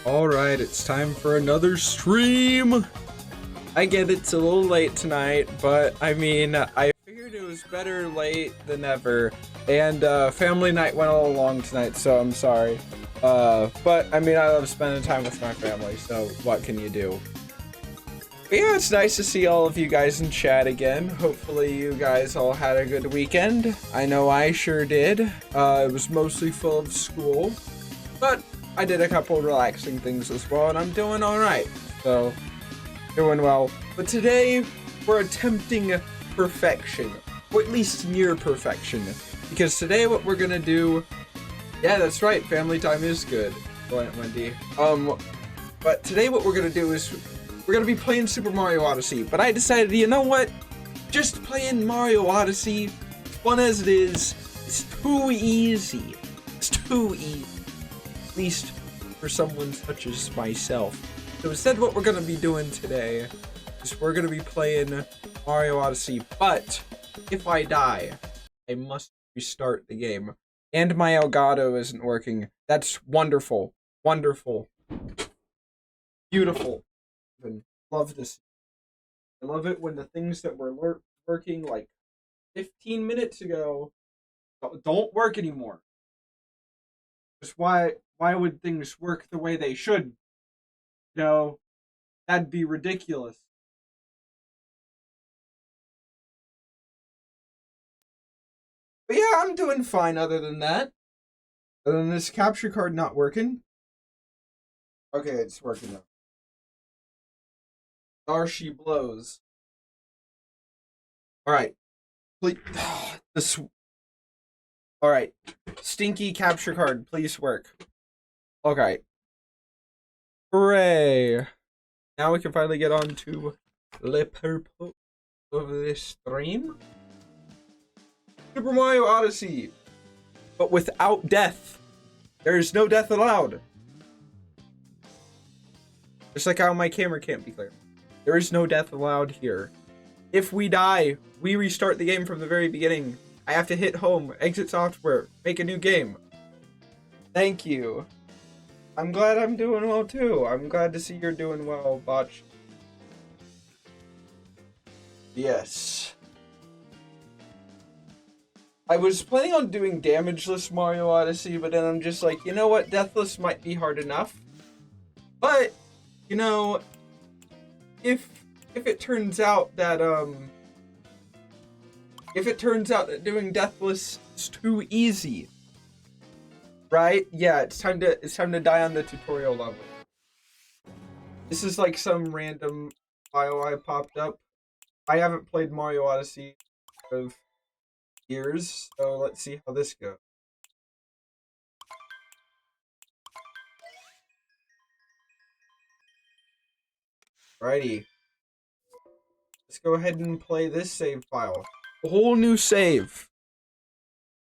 Alright, it's time for another stream! I get it's a little late tonight, but I mean, I figured it was better late than never. And family night went all along tonight, so I'm sorry. But I mean, I love spending time with my family, so what can you do? But yeah, it's nice to see all of you guys in chat again. Hopefully you guys all had a good weekend. I know I sure did. It was mostly full of school, but I did a couple relaxing things as well, and I'm doing alright. So, doing well. But today, we're attempting perfection. Or at least near perfection. Because today what we're gonna do... Yeah, that's right, family time is good. Wendy. But today what we're gonna do is... We're gonna be playing Super Mario Odyssey. But I decided, you know what? Just playing Mario Odyssey, fun as it is, it's too easy. It's too easy. At least for someone such as myself. So instead what we're gonna be doing today is we're gonna be playing Mario Odyssey, but if I die, I must restart the game. And my Elgato isn't working. That's wonderful. Wonderful. Beautiful. I love this. I love it when the things that were working like 15 minutes ago don't work anymore. Just why would things work the way they should? You know, that'd be ridiculous. But yeah, I'm doing fine other than that. Other than this capture card not working. Okay, it's working now. There she blows. Alright. This. Alright. Stinky capture card, please work. Okay. Hooray! Now we can finally get on to the purpose of this stream. Super Mario Odyssey! But without death. There is no death allowed. Just like how my camera can't be clear. There is no death allowed here. If we die, we restart the game from the very beginning. I have to hit home, exit software, make a new game. Thank you. I'm glad I'm doing well too. I'm glad to see you're doing well, Botch. Yes. I was planning on doing damageless Mario Odyssey, but then I'm just like, you know what? Deathless might be hard enough. But, you know, if it turns out that doing Deathless is too easy, right? Yeah, it's time to die on the tutorial level. This is like some random file I popped up. I haven't played Mario Odyssey of years, so let's see how this goes. Alrighty. let's go ahead and play this save file. A whole new save.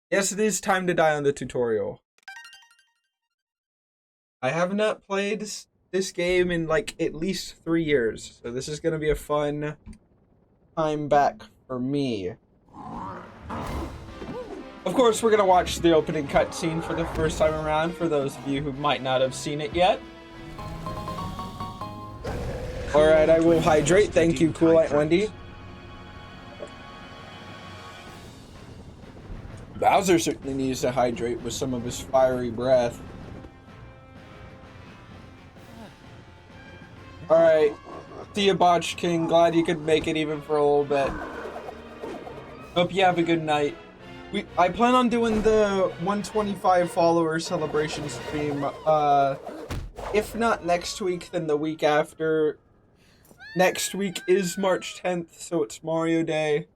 Yes, it is time to die on the tutorial. I have not played this game in like at least 3 years, so this is gonna be a fun time back for me. Of course, we're gonna watch the opening cutscene for the first time around for those of you who might not have seen it yet. Alright, I will hydrate. Thank you, Cool Light Wendy. Bowser certainly needs to hydrate with some of his fiery breath. Alright, see ya, Botch King. Glad you could make it even for a little bit. Hope you have a good night. I plan on doing the 125 follower celebration stream, if not next week, then the week after. Next week is March 10th, so it's Mario Day.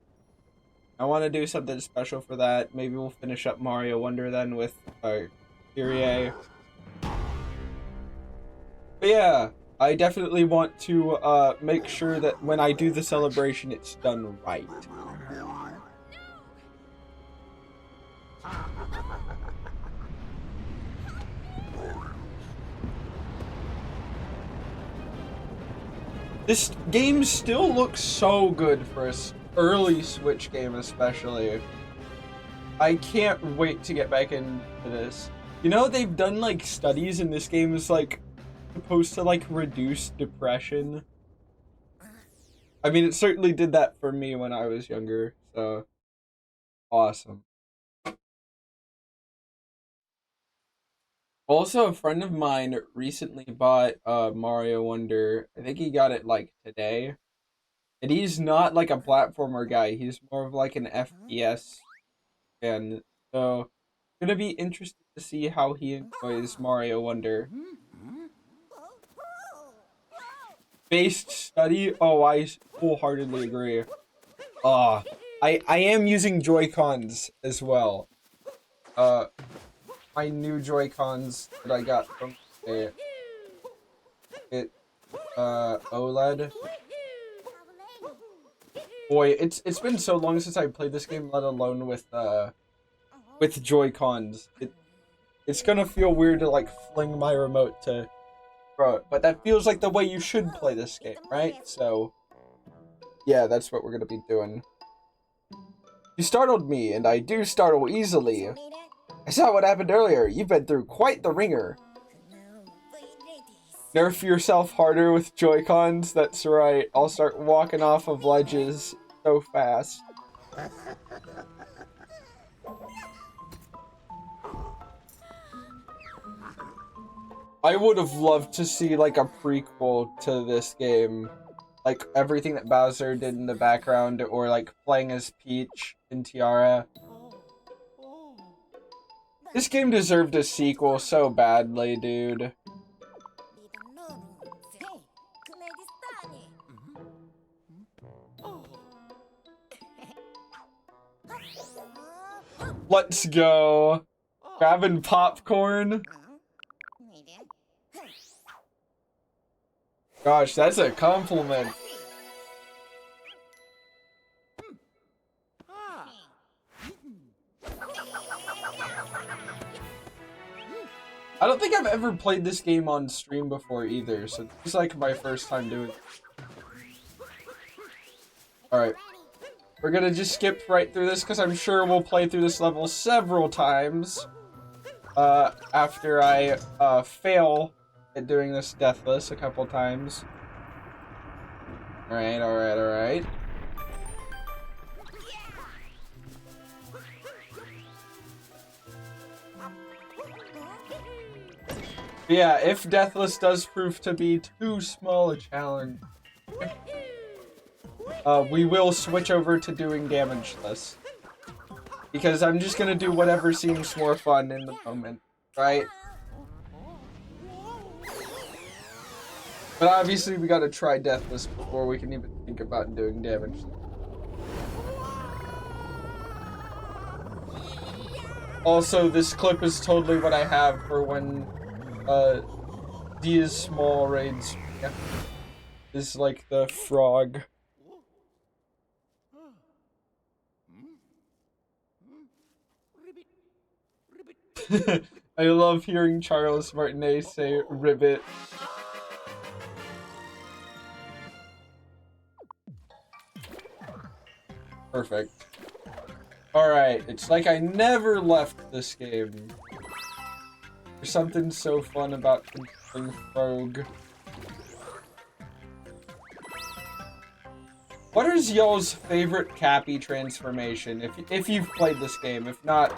I want to do something special for that. Maybe we'll finish up Mario Wonder then with Kyrie. But yeah, I definitely want to make sure that when I do the celebration, it's done right. This game still looks so good for an early Switch game, especially. I can't wait to get back into this. You know, they've done like studies and this game is like supposed to like reduce depression. I mean, it certainly did that for me when I was younger, so awesome. Also, a friend of mine recently bought Mario Wonder. I think he got it like today. And he's not like a platformer guy. He's more of like an FPS fan. So, it's gonna be interesting to see how he enjoys Mario Wonder. Based study? Oh, I wholeheartedly agree. I am using Joy-Cons as well. My new Joy-Cons that I got from OLED. Boy, it's been so long since I played this game, let alone with Joy-Cons. It's gonna feel weird to like fling my remote to throw it, but that feels like the way you should play this game, right? So yeah, that's what we're gonna be doing. You startled me, and I do startle easily. I saw what happened earlier. You've been through quite the ringer. Nerf yourself harder with Joy-Cons? That's right. I'll start walking off of ledges so fast. I would have loved to see like a prequel to this game. Like everything that Bowser did in the background, or like playing as Peach in Tiara. This game deserved a sequel so badly, dude. Let's go. Grabbing popcorn. Gosh, that's a compliment. I don't think I've ever played this game on stream before either, so it's like my first time doing it. Alright. We're gonna just skip right through this because I'm sure we'll play through this level several times. After I fail at doing this Deathless a couple times. Alright, alright, alright. Yeah, if Deathless does prove to be too small a challenge, we will switch over to doing Damageless. Because I'm just gonna do whatever seems more fun in the moment, right? But obviously we gotta try Deathless before we can even think about doing damage. Also, this clip is totally what I have for when Dia's small raids is like the frog. I love hearing Charles Martinet say ribbit. Perfect. Alright, it's like I never left this game. There's something so fun about controlling Frog. What is y'all's favorite Cappy transformation? If you've played this game. If not,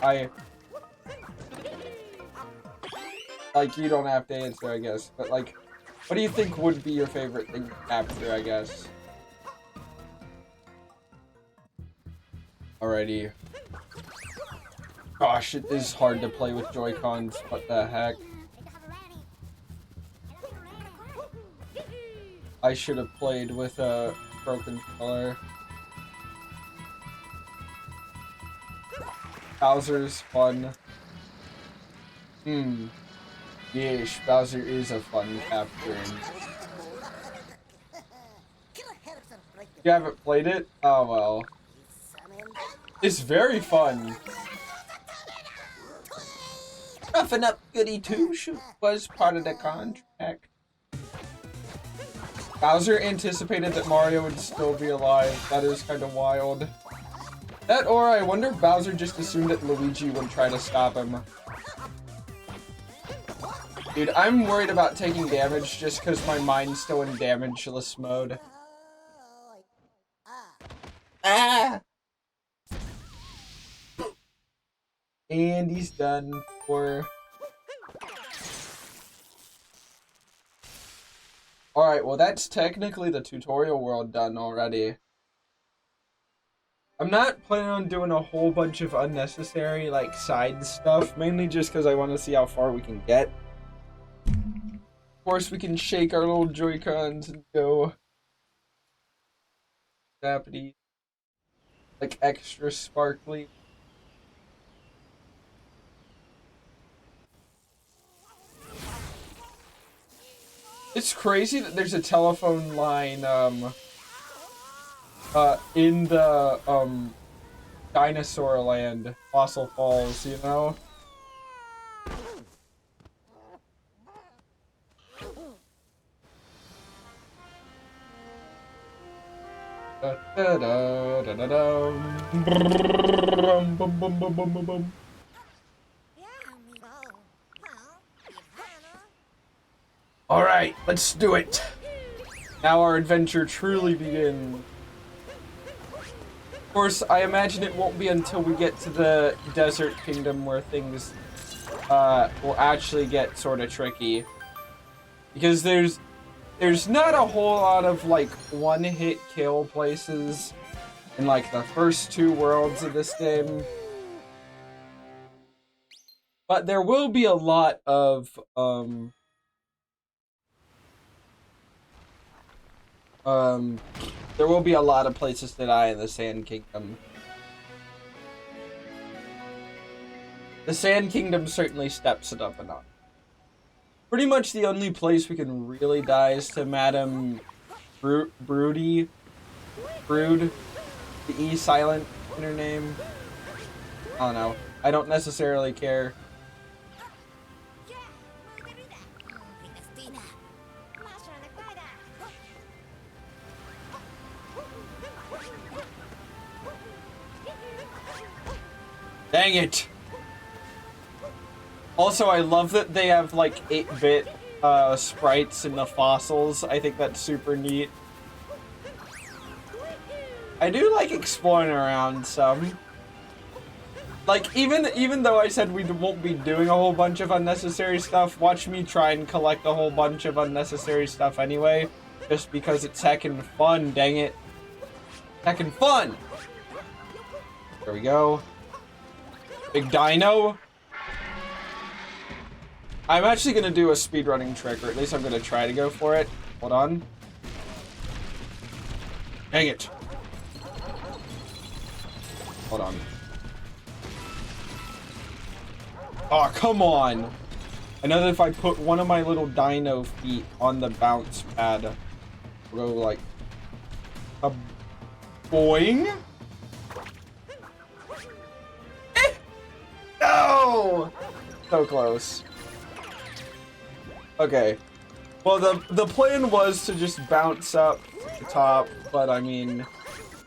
like, you don't have to answer, I guess. But, like, what do you think would be your favorite thing to capture, I guess? Alrighty. Gosh, it is hard to play with Joy-Cons. What the heck? I should have played with a broken controller. Bowser's fun. Yeesh, Bowser is a fun capture. You haven't played it? Oh well. It's very fun. Roughing up Goody Two-Shoes was part of the contract. Bowser anticipated that Mario would still be alive. That is kind of wild. That, or I wonder if Bowser just assumed that Luigi would try to stop him. Dude, I'm worried about taking damage just because my mind's still in damageless mode. Ah! And he's done for... Alright, well that's technically the tutorial world done already. I'm not planning on doing a whole bunch of unnecessary, like, side stuff, mainly just because I want to see how far we can get. Of course, we can shake our little Joy-Cons and go... Zappity. Like, extra sparkly. It's crazy that there's a telephone line, in the, Dinosaur Land, Fossil Falls, you know? Alright, let's do it! Now our adventure truly begins. Of course, I imagine it won't be until we get to the Desert Kingdom where things will actually get sort of tricky. Because there's not a whole lot of, like, one-hit kill places in, like, the first two worlds of this game. But there will be a lot of, there will be a lot of places to die in the Sand Kingdom. The Sand Kingdom certainly steps it up a notch. Pretty much the only place we can really die is to Madame Brood, the E silent in her name. I don't know. I don't necessarily care. Dang it! Also, I love that they have, like, 8-bit sprites in the fossils. I think that's super neat. I do like exploring around some. Like, even though I said we won't be doing a whole bunch of unnecessary stuff, watch me try and collect a whole bunch of unnecessary stuff anyway. Just because it's heckin' fun, dang it. Heckin' fun! There we go. Big dino. I'm actually gonna do a speedrunning trick, or at least I'm gonna try to go for it. Hold on. Dang it. Hold on. Oh, come on. I know that if I put one of my little dino feet on the bounce pad, we'll go like a boing. No! So close. Okay. Well, the plan was to just bounce up to the top, but I mean,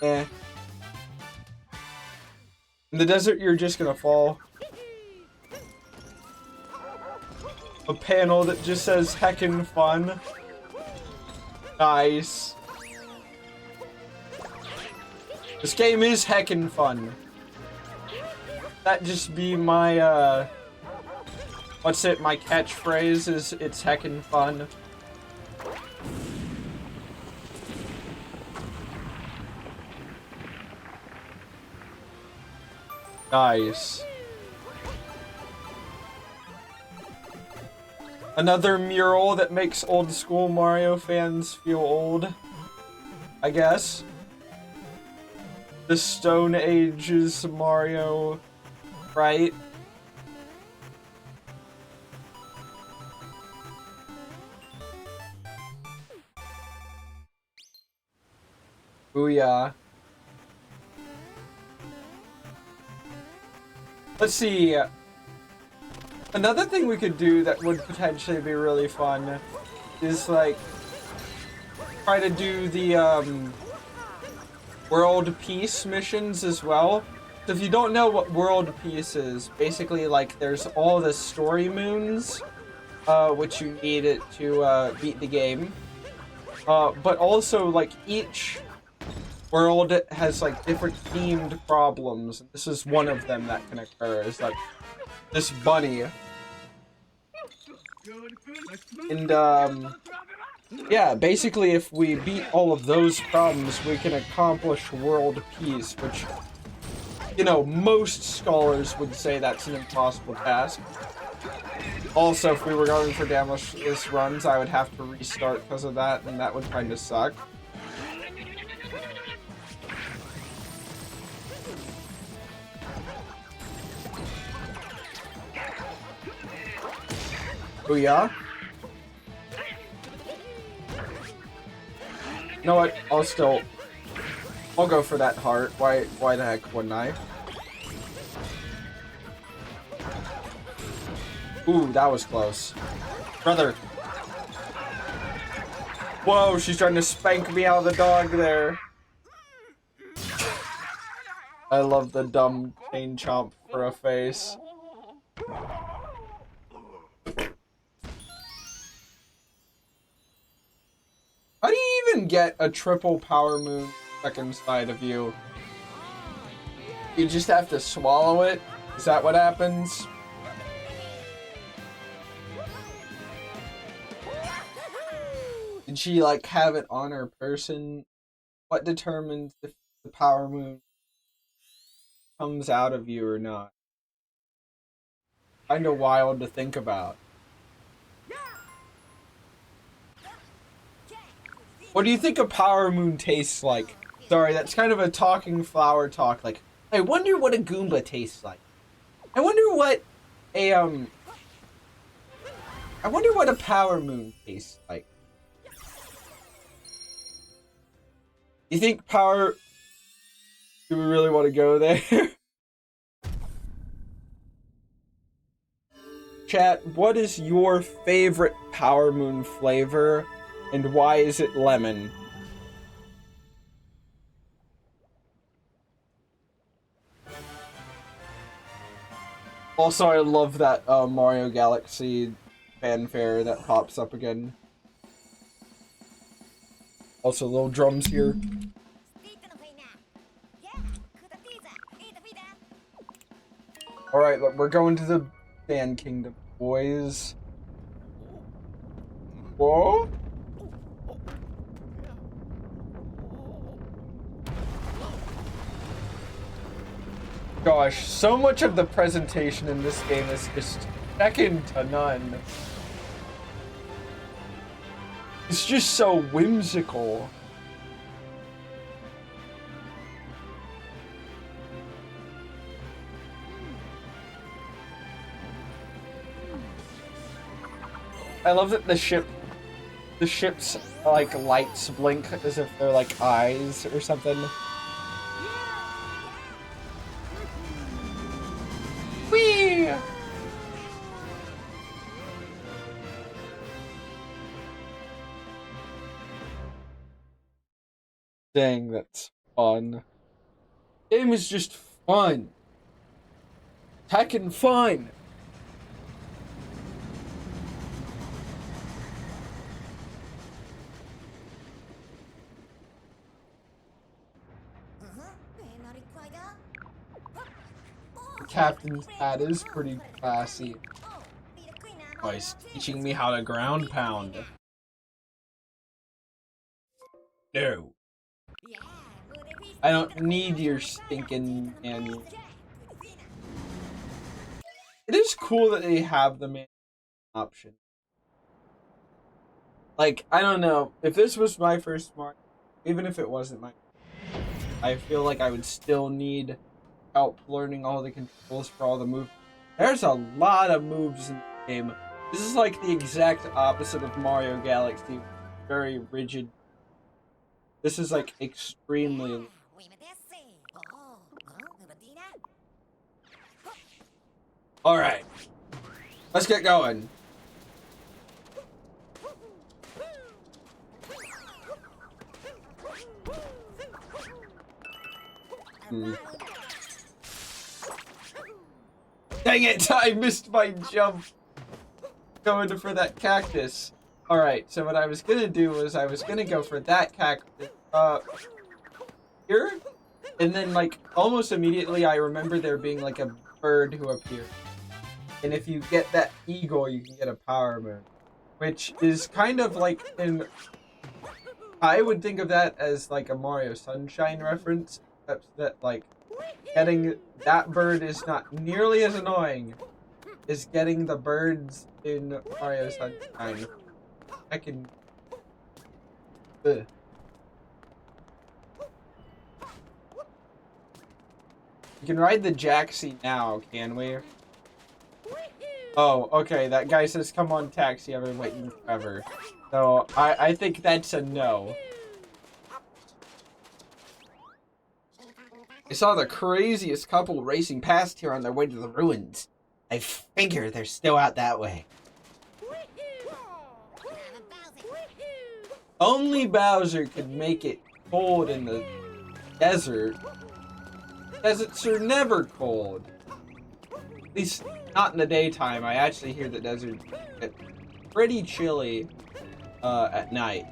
eh. In the desert, you're just gonna fall. A panel that just says heckin' fun. Nice. This game is heckin' fun. That just be my, what's it, my catchphrase is, it's heckin' fun. Nice. Another mural that makes old school Mario fans feel old, I guess. The Stone Age's Mario, right? Booyah. Let's see. Another thing we could do that would potentially be really fun is like try to do the world peace missions as well. So if you don't know what world peace is, basically like there's all the story moons, which you need it to beat the game. But also like each world has like different themed problems. This is one of them that can occur. Is like this bunny. And yeah, basically if we beat all of those problems, we can accomplish world peace, which, you know, most scholars would say that's an impossible task. Also, if we were going for Deathless runs, I would have to restart because of that, and that would kind of suck. Booyah. You know what? I'll go for that heart. Why the heck wouldn't I? Ooh, that was close. Brother. Whoa, she's trying to spank me out of the dog there. I love the dumb chain chomp for a face. How do you even get a triple power moon stuck inside of you? You just have to swallow it? Is that what happens? Did she like have it on her person? What determines if the power moon comes out of you or not? Kinda wild to think about. What do you think a power moon tastes like? Sorry, that's kind of a talking flower talk. Like, I wonder what a Goomba tastes like. I wonder what a power moon tastes like. You think power... Do we really want to go there? Chat, what is your favorite power moon flavor? And why is it lemon? Also, I love that Mario Galaxy fanfare that pops up again. Also, little drums here. Alright, look, we're going to the Sand Kingdom, boys. Whoa? Gosh, so much of the presentation in this game is just second to none. It's just so whimsical. I love that the ship's like lights blink as if they're like eyes or something. Whee! Dang, that's fun. Game is just fun. Heckin' fun. The captain's hat is pretty classy. Oh, he's teaching me how to ground pound. No. I don't need your stinking manual. It is cool that they have the manual option. Like, I don't know. If this was my first Mario, even if it wasn't my, I feel like I would still need help learning all the controls for all the moves. There's a lot of moves in the game. This is like the exact opposite of Mario Galaxy. Very rigid. This is like extremely... Alright. Let's get going. Dang it! I missed my jump! Going for that cactus. Alright, so what I was gonna do was I was gonna go for that cactus, here? And then, like, almost immediately I remember there being, like, a bird who appeared. And if you get that eagle, you can get a power move. Which is kind of like in... I would think of that as, like, a Mario Sunshine reference. Except that, like, getting that bird is not nearly as annoying as getting the birds in Mario Sunshine. I can... Ugh. You can ride the Jaxi now, can we? Oh, okay, that guy says, come on, taxi, I've been waiting forever. So, I think that's a no. I saw the craziest couple racing past here on their way to the ruins. I figure they're still out that way. Only Bowser could make it cold in the desert. Deserts are never cold. At least not in the daytime. I actually hear the desert get pretty chilly at night.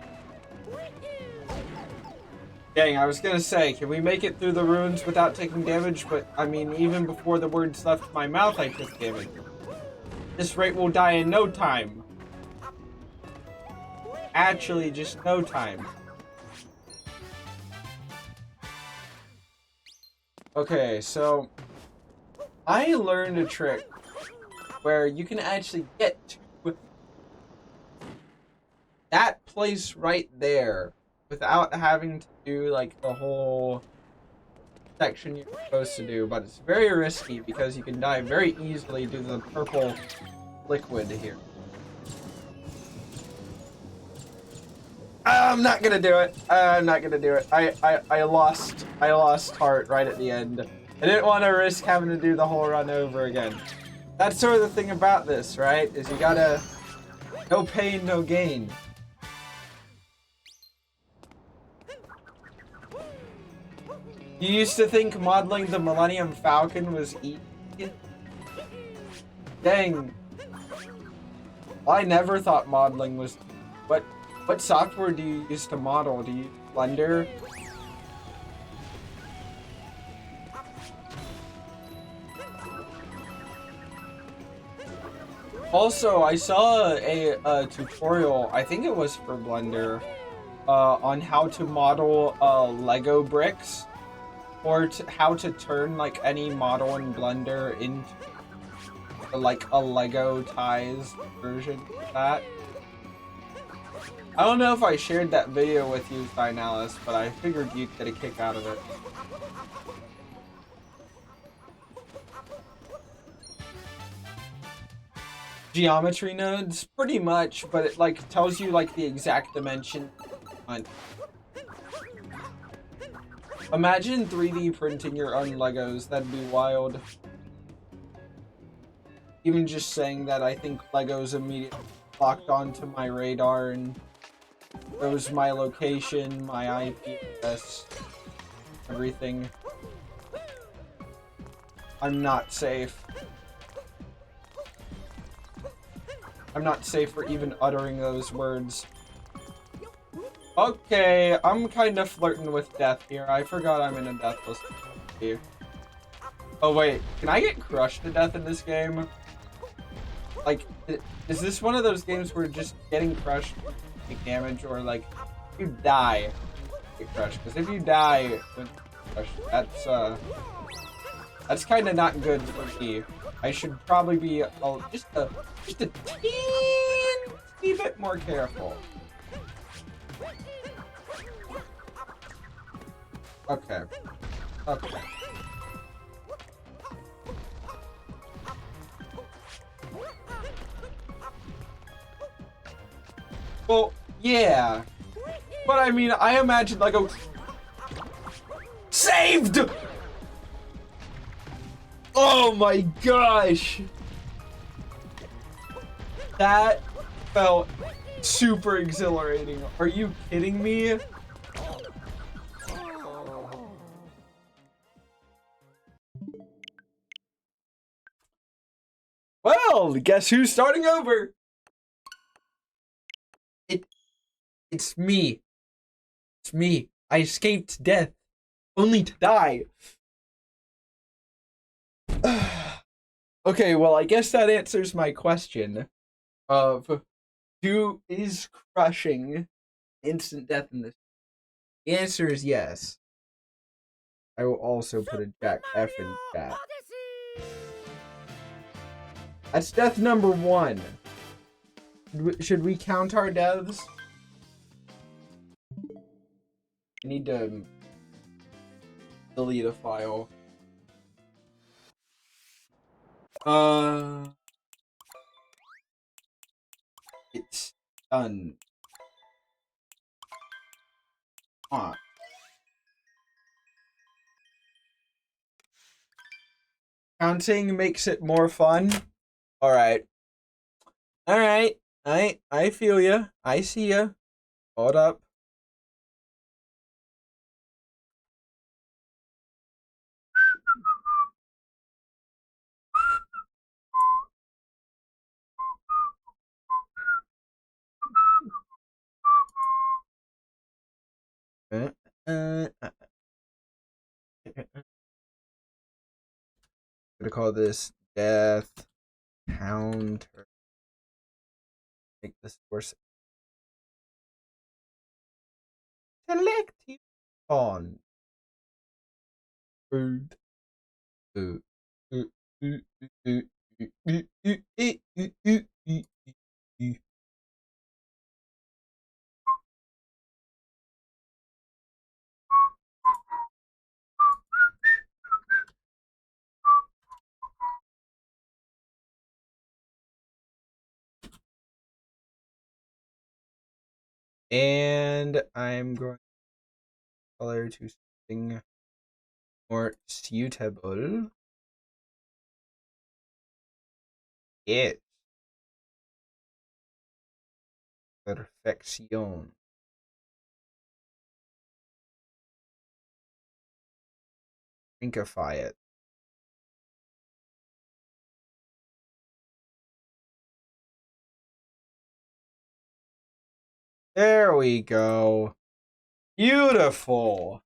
Dang, I was gonna say, can we make it through the ruins without taking damage? But, I mean, even before the words left my mouth, I took damage. This rate will die in no time. Actually, just no time. Okay, so I learned a trick where you can actually get to that place right there without having to do like the whole section you're supposed to do, but it's very risky because you can die very easily due to the purple liquid here. I'm not gonna do it. I'm not gonna do it. I lost heart right at the end. I didn't want to risk having to do the whole run over again. That's sort of the thing about this, right? Is you gotta... No pain, no gain. You used to think modeling the Millennium Falcon was easy? Dang. I never thought modeling was... What software do you use to model? Do you use Blender? Also, I saw a tutorial, I think it was for Blender, on how to model Lego bricks, or how to turn like any model in Blender into like a Lego ties version of that. I don't know if I shared that video with you, Dynalis, but I figured you'd get a kick out of it. Geometry nodes? Pretty much, but it like tells you like the exact dimension. Imagine 3D printing your own Legos, that'd be wild. Even just saying that, I think Legos immediately locked onto my radar and Shows my location, my IP address, everything. I'm not safe. I'm not safe for even uttering those words. Okay, I'm kind of flirting with death here. I forgot I'm in a Deathless here. Oh wait, can I get crushed to death in this game? Like, is this one of those games where just getting crushed take damage, or like, if you die, get crushed? Because if you die with crushed, that's kind of not good for me. I should probably be just a teeny bit more careful. Okay. Okay. Well, yeah. But I mean, I imagine like a... Saved! Oh my gosh! That felt super exhilarating. Are you kidding me? Well, guess who's starting over? It's me. It's me. I escaped death, only to die. Okay, well, I guess that answers my question of who is crushing instant death in this. The answer is yes. I will also put a Jack F in chat. That's death number 1. Should we count our deaths? I need to delete a file. It's done. Counting makes it more fun. All right. All right. I feel ya. I see ya. Hold up. I'm gonna call this death counter. Make this worse. Selective on. Food. And I'm going to color to something more suitable. Yes. Perfection. Thinkify it. There we go. Beautiful.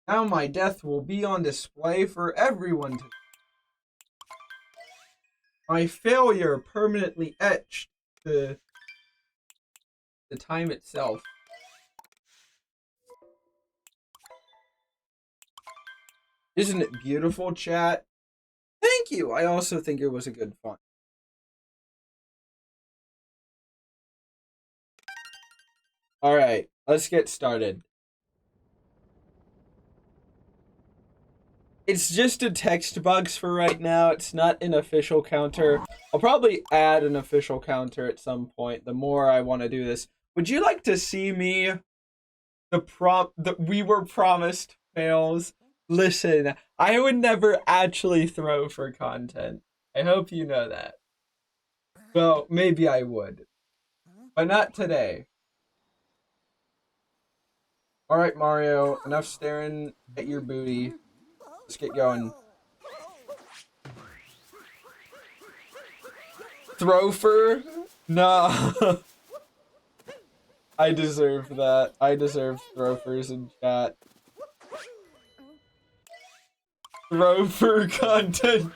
Now my death will be on display for everyone to... My failure permanently etched to the time itself. Isn't it beautiful, chat? Thank you. I also think it was a good fun. All right, let's get started. It's just a text box for right now. It's not an official counter. I'll probably add an official counter at some point, the more I want to do this. Would you like to see me? The we were promised fails. Listen, I would never actually throw for content. I hope you know that. Well, maybe I would. But not today. Alright, Mario, enough staring at your booty. Let's get going. Throfer? Nah. I deserve that. I deserve Throfers in chat. Throfer content.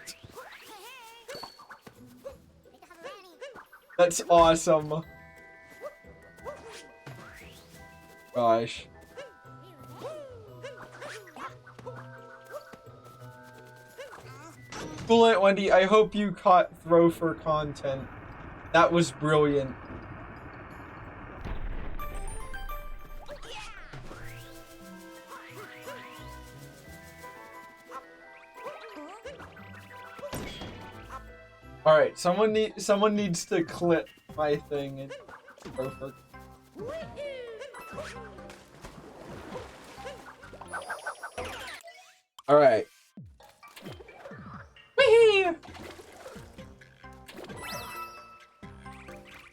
That's awesome. Gosh. Cool it, Wendy. I hope you caught Throfer content. That was brilliant. All right, someone needs to clip my thing and Throfer. All right. Whee!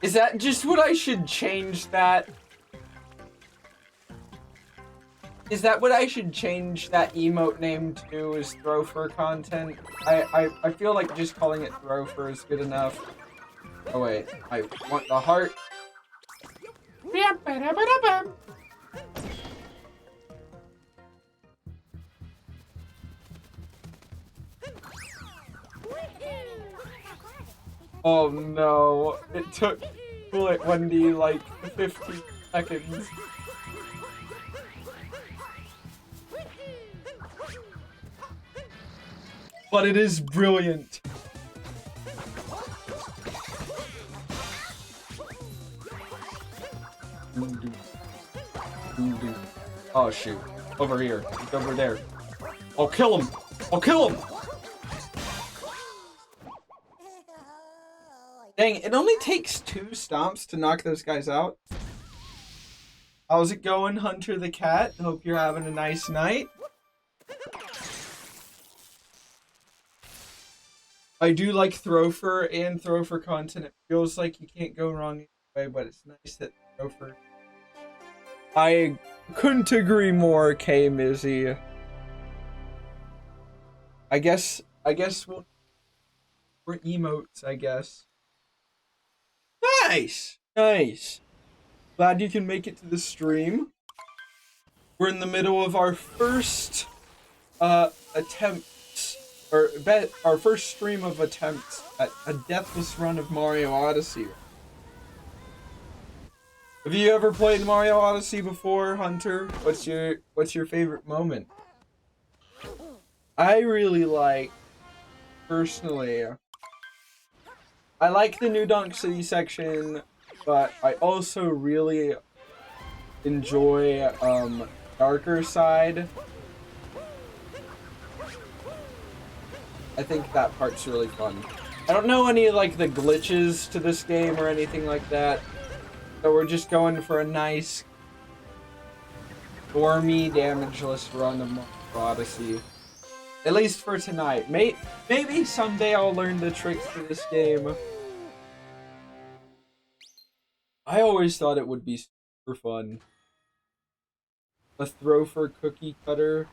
Is that just what I should change that? Is that what I should change that emote name to, is Throfer content? I feel like just calling it Throfer is good enough. Oh wait, I want the heart. Oh no, it took Bullet Wendy like 15 seconds. But it is brilliant. Oh shoot, over here, it's over there. I'll kill him, I'll kill him! Dang, it only takes 2 stomps to knock those guys out. How's it going, Hunter the Cat? Hope you're having a nice night. I do like Throfer and Throfer content. It feels like you can't go wrong anyway, but it's nice that Throfer... I couldn't agree more, K Mizzy. I guess we're emotes, I guess. Nice! Nice. Glad you can make it to the stream. We're in the middle of our first attempts, or our first stream of attempts at a deathless run of Mario Odyssey. Have you ever played Mario Odyssey before, Hunter? What's your favorite moment? I really like, personally, I like the New Donk City section, but I also really enjoy Darker Side. I think that part's really fun. I don't know any like the glitches to this game or anything like that, so we're just going for a nice stormy, damageless run of Mario Odyssey. At least for tonight. Maybe someday I'll learn the tricks for this game. I always thought it would be super fun. A Throfer cookie cutter.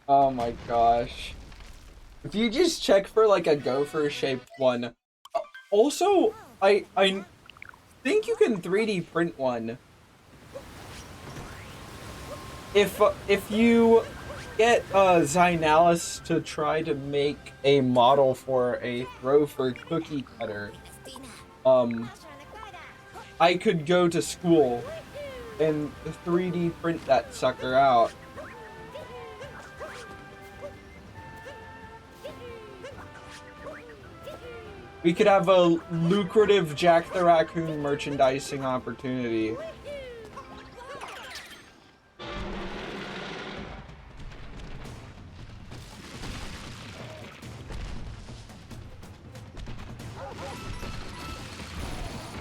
Oh my gosh. If you just check for like a gopher shaped one. Also, I think you can 3D print one. If you get Zynalis to try to make a model for a Throfer cookie cutter, I could go to school and 3D print that sucker out. We could have a lucrative Jack the Raccoon merchandising opportunity.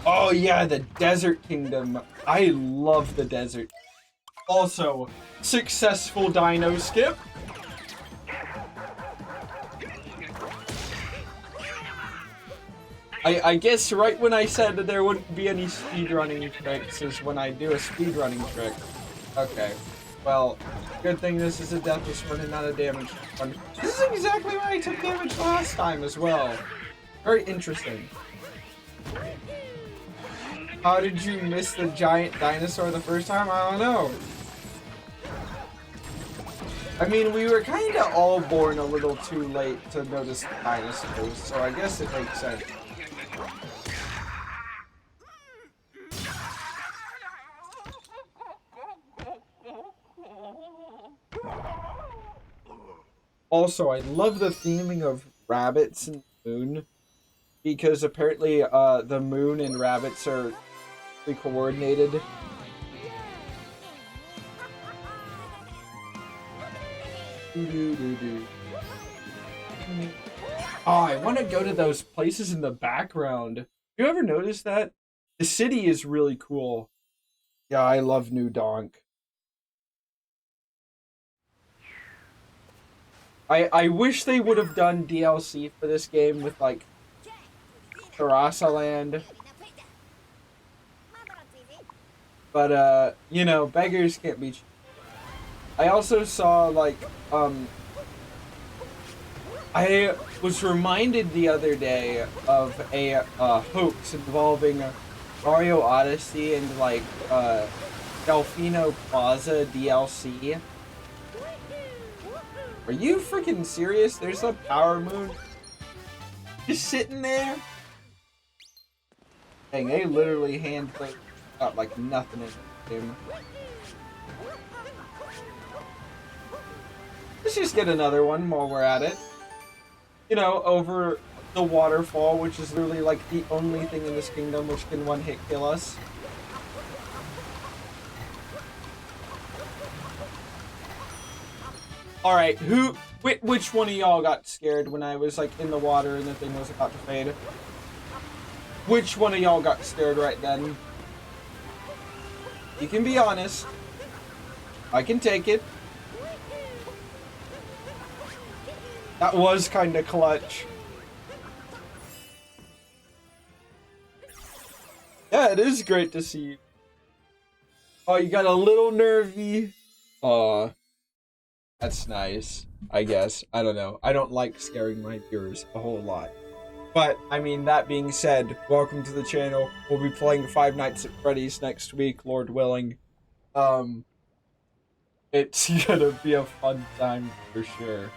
Oh yeah, the Desert Kingdom. I love the desert. Also, successful dino skip. I guess right when I said that there wouldn't be any speedrunning tricks is when I do a speedrunning trick. Okay. Well, good thing this is a deathless one and not a damaged one. This is exactly why I took damage last time as well. Very interesting. How did you miss the giant dinosaur the first time? I don't know. I mean, we were kind of all born a little too late to notice dinosaurs, so I guess it makes sense. Also, I love the theming of rabbits and the moon, because apparently the moon and rabbits are coordinated. Oh, I want to go to those places in the background. You ever notice that? The city is really cool. Yeah, I love New Donk. I wish they would have done DLC for this game with like Terasa Land. But you know, beggars can't be. I also saw like I was reminded the other day of a hoax involving Mario Odyssey and like Delfino Plaza DLC. Are you freaking serious? There's a power moon just sitting there. Dang, they literally hand out like nothing in the game. Let's just get another one while we're at it. You know, over the waterfall, which is literally like the only thing in this kingdom which can one-hit kill us. Alright, which one of y'all got scared when I was like in the water and the thing was about to fade? Which one of y'all got scared right then? You can be honest. I can take it. That was kind of clutch. Yeah, it is great to see. Oh, you got a little nervy. Aw. That's nice, I guess. I don't know. I don't like scaring my viewers a whole lot. But, I mean, that being said, welcome to the channel. We'll be playing Five Nights at Freddy's next week, Lord willing. It's gonna be a fun time for sure.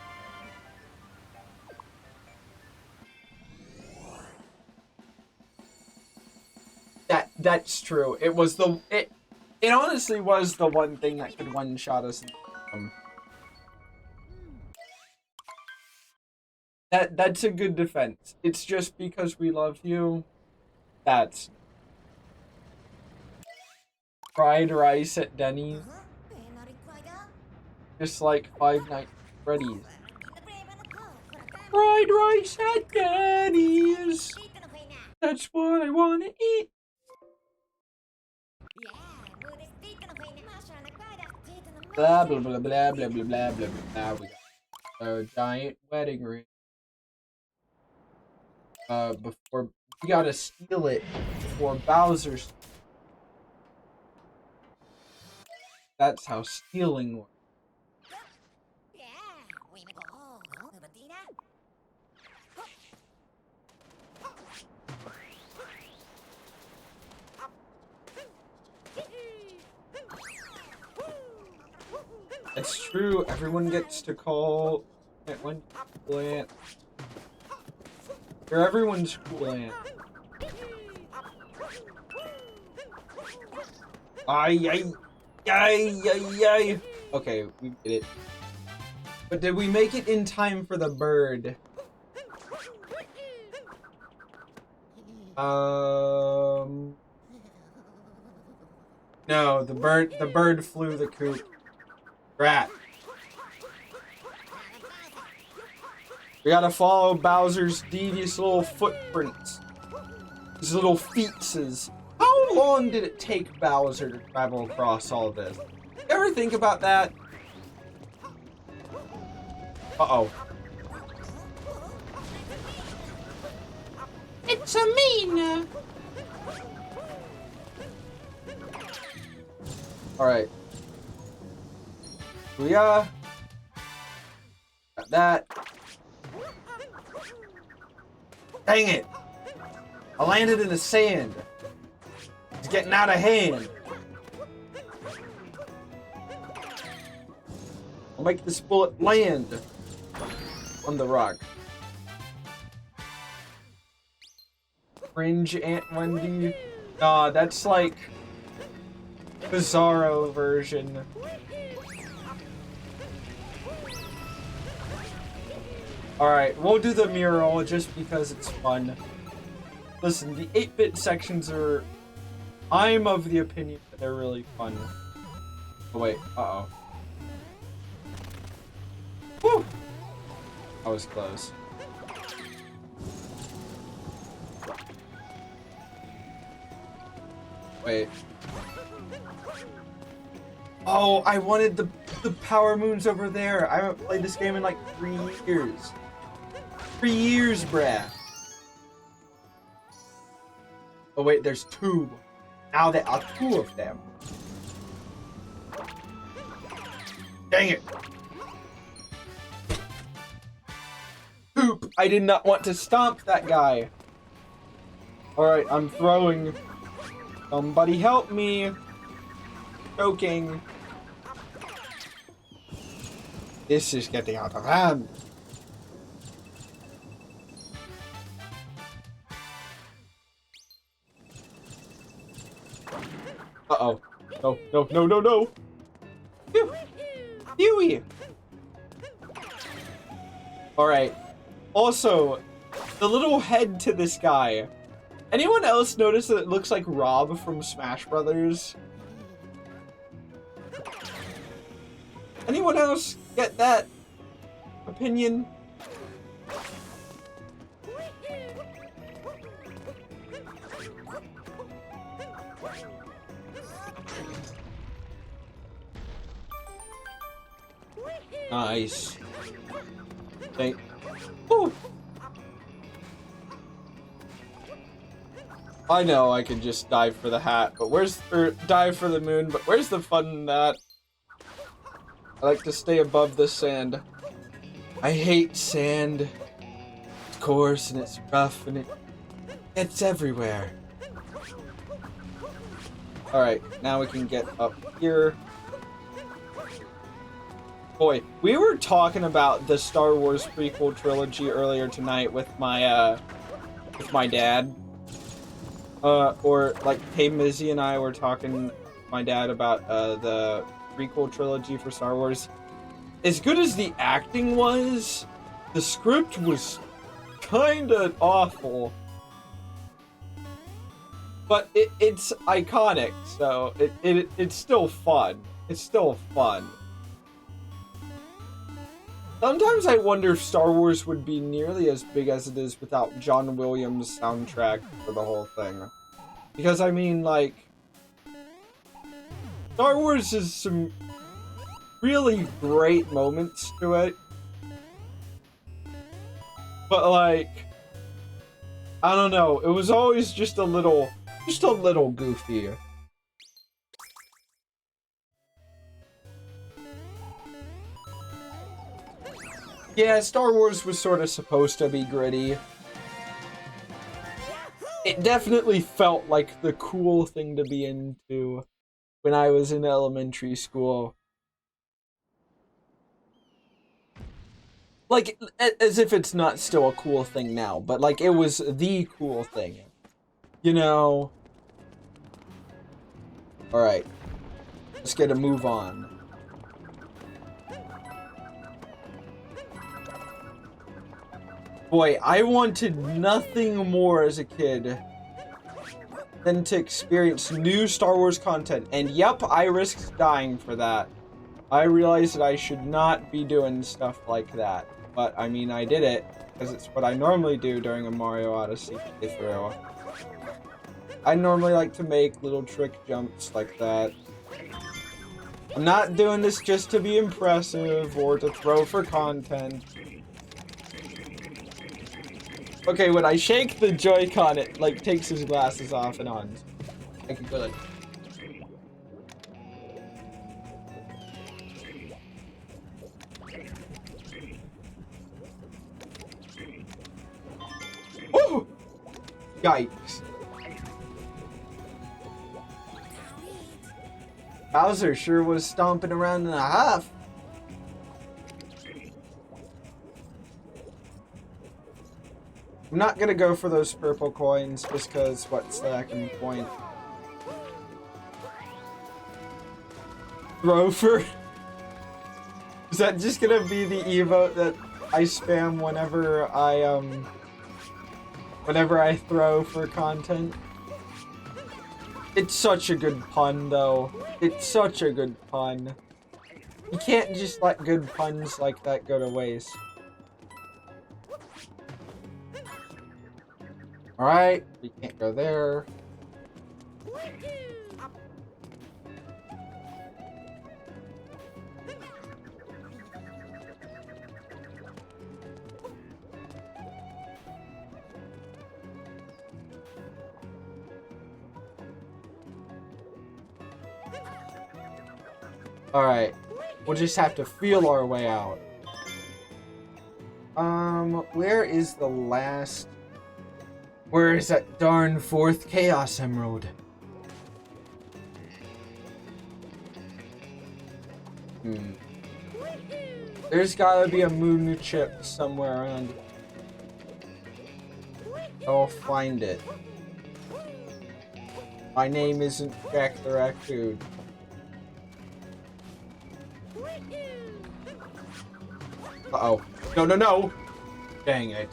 That's true. It was it honestly was the one thing that could one-shot us. That's a good defense. It's just because we love you. That's fried rice at Denny's. Just like Five Nights at Freddy's. Fried rice at Denny's. That's what I want to eat. Blah blah blah blah blah blah blah blah blah. We got a giant wedding ring. Before we gotta steal it before Bowser's. That's how stealing works. It's true, everyone gets to call at one cool ant. You're everyone's cool ant. Ay. Okay, we did it. But did we make it in time for the bird? No, the bird flew the coop. Rat. We gotta follow Bowser's devious little footprints. His little feetses. How long did it take Bowser to travel across all this? You ever think about that? Uh-oh. It's a mean. Alright. Booyah. Got that. Dang it! I landed in the sand. It's getting out of hand. I'll make this bullet land on the rock. Fringe Ant Wendy. Nah, that's like Bizarro version. Alright, we'll do the mural just because it's fun. Listen, the 8-bit sections are... I'm of the opinion that they're really fun. Oh wait, uh-oh. Whew! That was close. Wait. Oh, I wanted the power moons over there. I haven't played this game in like 3 years. 3 years, bruh. Oh wait, there's 2. Now there are 2 of them. Dang it. Poop. I did not want to stomp that guy. Alright, I'm throwing. Somebody help me. Choking. This is getting out of hand. Uh-oh. No, no, no, no, no. Phew. Phewie. Alright. Also, the little head to this guy. Anyone else notice that it looks like Rob from Smash Brothers? Anyone else get that opinion? Nice. Thank. Ooh. I know I can just dive for the hat, but where's or dive for the moon? But where's the fun in that? I like to stay above the sand. I hate sand. It's coarse and it's rough and it's everywhere. Alright, now we can get up here. Boy, we were talking about the Star Wars prequel trilogy earlier tonight with my dad. Or like, hey, Mizzy and I were talking to my dad about the prequel trilogy for Star Wars. As good as the acting was, the script was kinda awful. But it's iconic, so it's still fun. It's still fun. Sometimes I wonder if Star Wars would be nearly as big as it is without John Williams' soundtrack for the whole thing. Because, I mean, like, Star Wars has some really great moments to it. But, like, I don't know, it was always just a little goofy. Yeah, Star Wars was sort of supposed to be gritty. It definitely felt like the cool thing to be into when I was in elementary school. Like, as if it's not still a cool thing now, but like, it was the cool thing. You know? Alright. Let's get a move on. Boy, I wanted nothing more as a kid than to experience new Star Wars content. And yep, I risked dying for that. I realized that I should not be doing stuff like that. But, I mean, I did it, because it's what I normally do during a Mario Odyssey playthrough. I normally like to make little trick jumps like that. I'm not doing this just to be impressive or to throw for content. Okay, when I shake the Joy-Con, it, like, takes his glasses off and on. I can go like... Yikes. Bowser sure was stomping around in a huff. I'm not gonna go for those purple coins just because what's the second point? Throw for? Is that just gonna be the emote that I spam whenever I throw for content? It's such a good pun though. It's such a good pun. You can't just let good puns like that go to waste. Alright, we can't go there. Alright, we'll just have to feel our way out. Where is the last... Where is that darn fourth Chaos Emerald? There's gotta be a moon chip somewhere around. I'll find it. My name isn't Jack the Raccoon. Uh-oh. No, no, no! Dang it.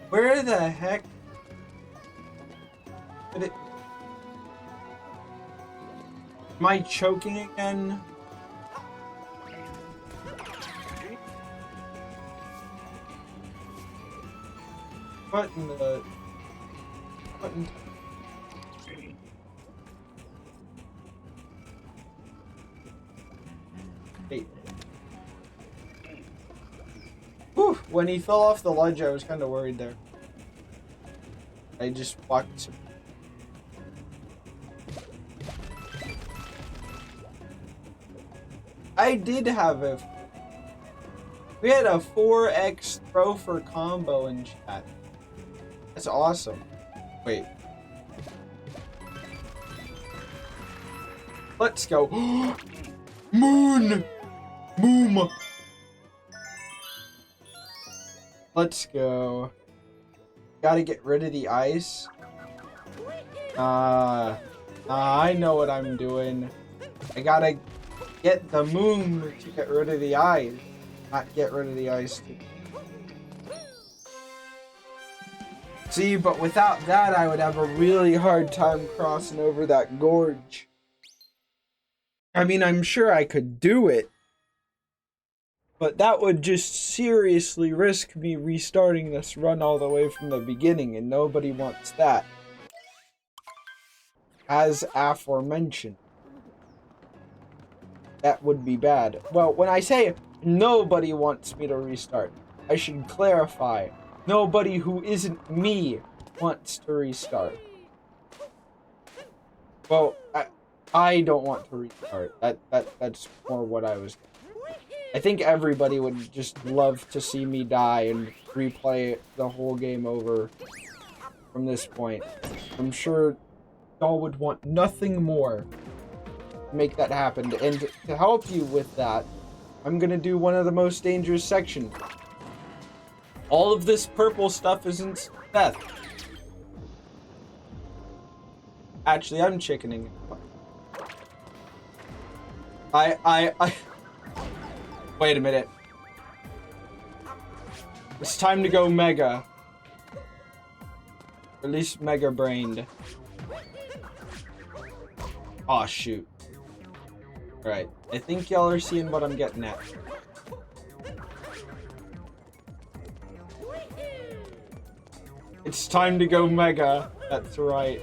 Where the heck did it... Am I choking again? What in the... What in... Hey. Whew, when he fell off the ledge, I was kind of worried there. I just walked... I did have a... We had a 4x throw for combo in chat. That's awesome. Wait. Let's go. Moon! Moom! Let's go. Gotta get rid of the ice. I know what I'm doing. I gotta get the moon to get rid of the ice. Not get rid of the ice. See, but without that, I would have a really hard time crossing over that gorge. I mean, I'm sure I could do it, but that would just seriously risk me restarting this run all the way from the beginning, and nobody wants that. As aforementioned. That would be bad. Well, when I say nobody wants me to restart, I should clarify. Nobody who isn't me wants to restart. Well, I don't want to restart. That's more what I was... I think everybody would just love to see me die and replay the whole game over from this point. I'm sure y'all would want nothing more to make that happen. And to help you with that, I'm gonna do one of the most dangerous sections. All of this purple stuff isn't death. Actually, I'm chickening. Wait a minute. It's time to go mega. Or at least mega brained. Aw, shoot. Alright, I think y'all are seeing what I'm getting at. It's time to go mega. That's right.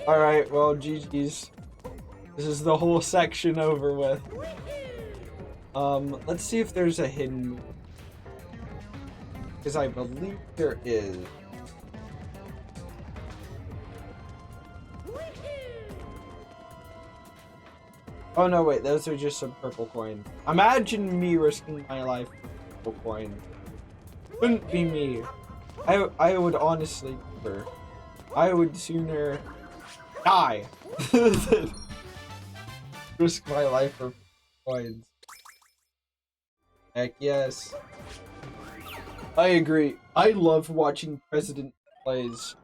Alright, well, GG's. This is the whole section over with. Let's see if there's a hidden move. Because I believe there is. Oh no, wait, those are just some purple coins. Imagine me risking my life for purple coins. Wouldn't be me. I would honestly prefer. I would sooner die than risk my life for coins. Heck yes. I agree. I love watching President plays.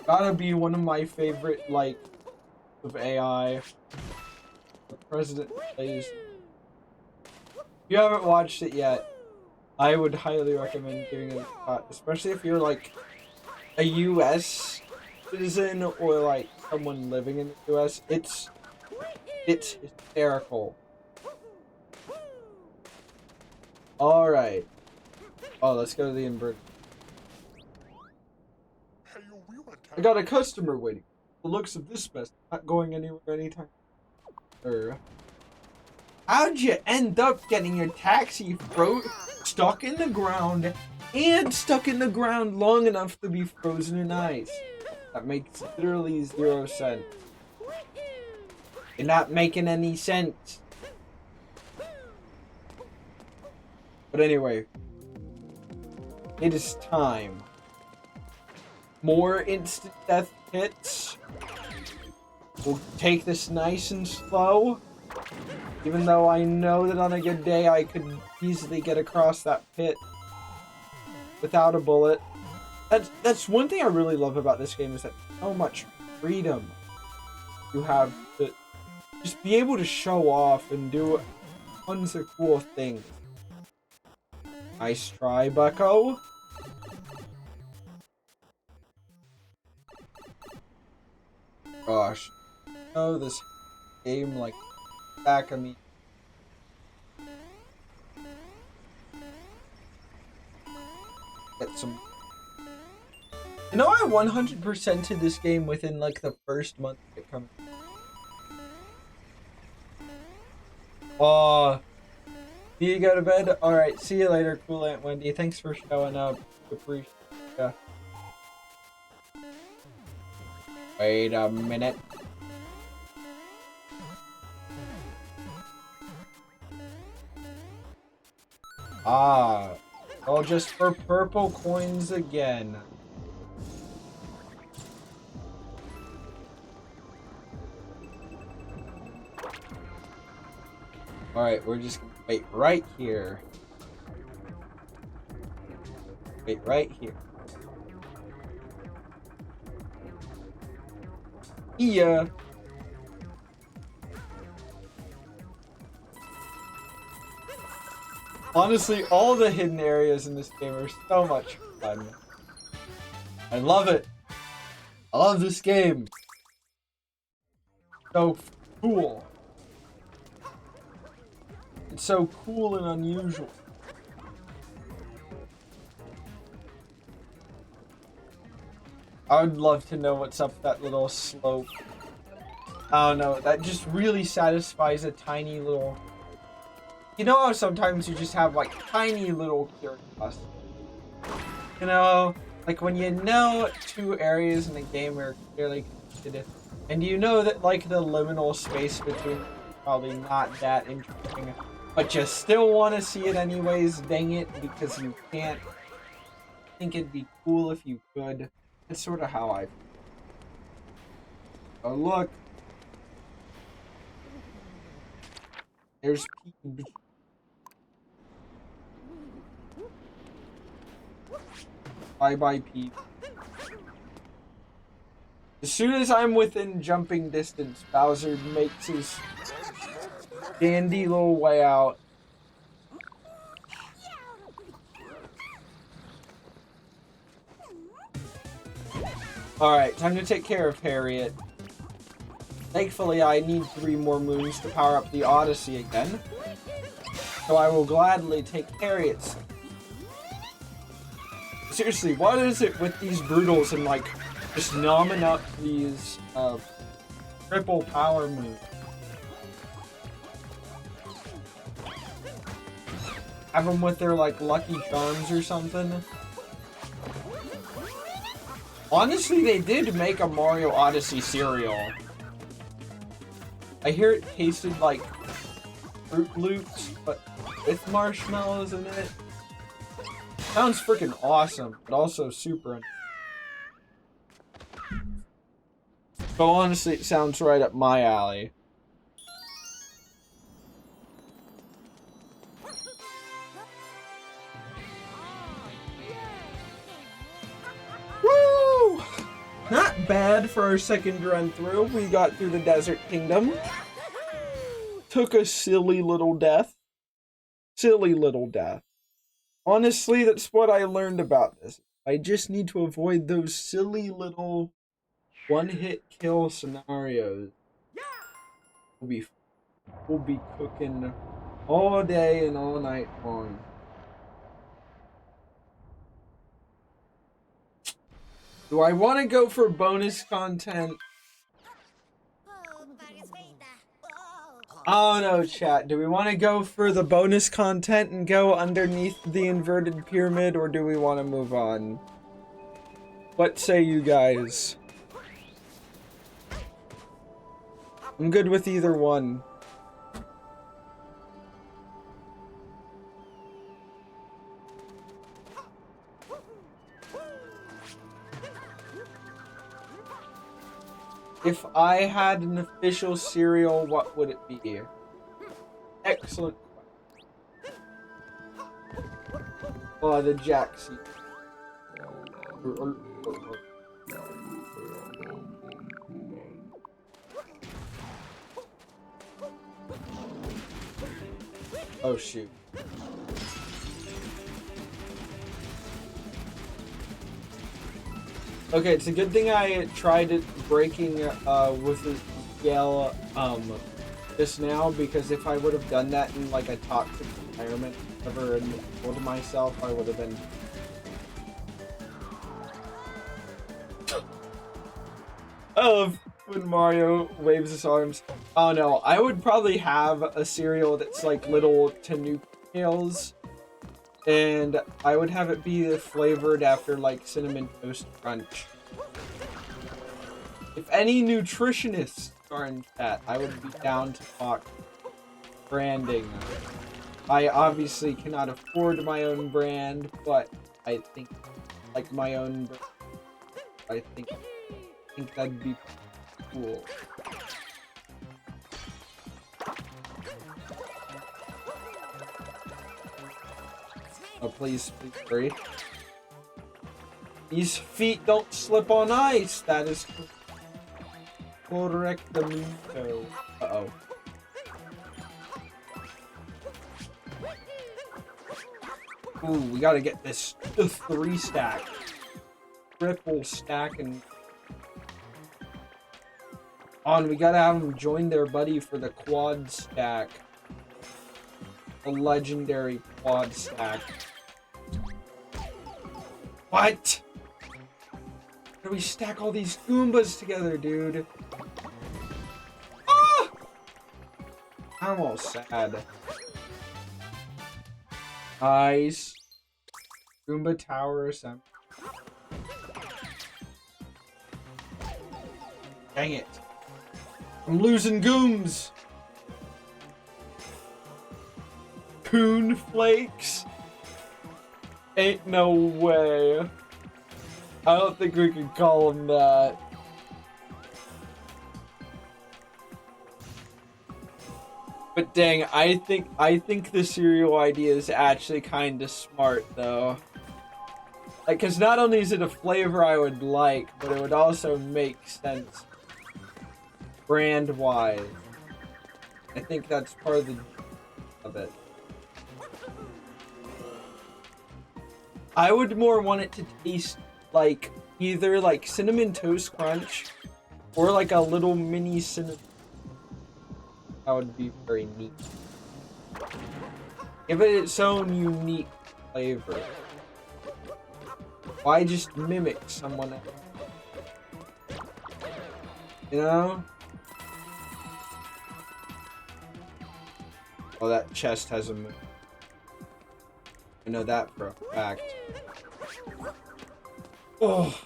Gotta be one of my favorite, like, of AI. The President plays. If you haven't watched it yet, I would highly recommend giving it a shot, especially if you're like a US citizen or like someone living in the US. It's hysterical. All right. Oh, let's go to the invert. I got a customer waiting. The looks of this mess not going anywhere anytime. How'd you end up getting your taxi stuck in the ground and stuck in the ground long enough to be frozen in ice? That makes literally 0 sense. You're not making any sense. But anyway, it is time. More instant death hits. We'll take this nice and slow. Even though I know that on a good day I could easily get across that pit without a bullet. That's one thing I really love about this game, is that so much freedom you have to just be able to show off and do tons of cool things. Nice try, bucko. Gosh. Oh, this game, like, back of me. Get some. You know, I 100%ed this game within like the first month it comes. Oh, do you go to bed? All right, see you later, cool Aunt Wendy. Thanks for showing up. Appreciate ya. Wait a minute. Ah, all just for purple coins again. Alright, we're just gonna wait right here. Wait right here. Yeah. Honestly, all the hidden areas in this game are so much fun. I love it. I love this game. So cool. It's so cool and unusual. I would love to know what's up that little slope. I don't know, that just really satisfies a tiny little... You know how sometimes you just have like tiny little curiosity? You know, like when you know 2 areas in the game are clearly connected, and you know that like the liminal space between them is probably not that interesting, but you still want to see it anyways, dang it, because you can't. I think it'd be cool if you could. That's sort of how I feel. Oh look. There's people. Bye-bye, Pete. As soon as I'm within jumping distance, Bowser makes his dandy little way out. Alright, time to take care of Harriet. Thankfully, I need 3 more moons to power up the Odyssey again. So I will gladly take Harriet's. Seriously, what is it with these Brutals and like just nomming up these triple power moves? Have them with their like Lucky Charms or something? Honestly, they did make a Mario Odyssey cereal. I hear it tasted like Fruit Loops, but with marshmallows in it. Sounds freaking awesome, but also super. But honestly, it sounds right up my alley. Woo! Not bad for our second run through. We got through the Desert Kingdom. Took a silly little death. Silly little death. Honestly, that's what I learned about this. I just need to avoid those silly little one-hit kill scenarios. We'll be cooking all day and all night long. Do I want to go for bonus content? Oh no, chat. Do we want to go for the bonus content and go underneath the inverted pyramid, or do we want to move on? What say you guys? I'm good with either one. If I had an official cereal, what would it be? Excellent. Oh, the Jaxie. Oh shoot. Okay, it's a good thing I tried it breaking with the yell just now, because if I would have done that in like a toxic environment ever and told myself, I would have been oh, when Mario waves his arms. Oh no, I would probably have a cereal that's like little Tanuki tails, and I would have it be flavored after like Cinnamon Toast Crunch. If any nutritionists are in chat, I would be down to talk branding. I obviously cannot afford my own brand, but I think like my own brand, I think that'd be cool. Oh, please hurry. These feet don't slip on ice. That is correctamundo. Uh-oh. Ooh, we gotta get this 3-stack. Triple stack and on. We gotta have them join their buddy for the quad stack. The legendary quad stack. What? How do we stack all these Goombas together, dude? Ah! I'm all sad. Nice. Goomba Tower assembly. Dang it. I'm losing Gooms. Coon Flakes? Ain't no way. I don't think we can call them that. But dang, I think the cereal idea is actually kind of smart though. Like, cause not only is it a flavor I would like, but it would also make sense brand-wise. I think that's part of it. I would more want it to taste like either like Cinnamon Toast Crunch or like a little mini cinnamon. That would be very neat. Give it its own unique flavor. Why just mimic someone else? You know? Oh, that chest has a move. I know that for a fact. Oh.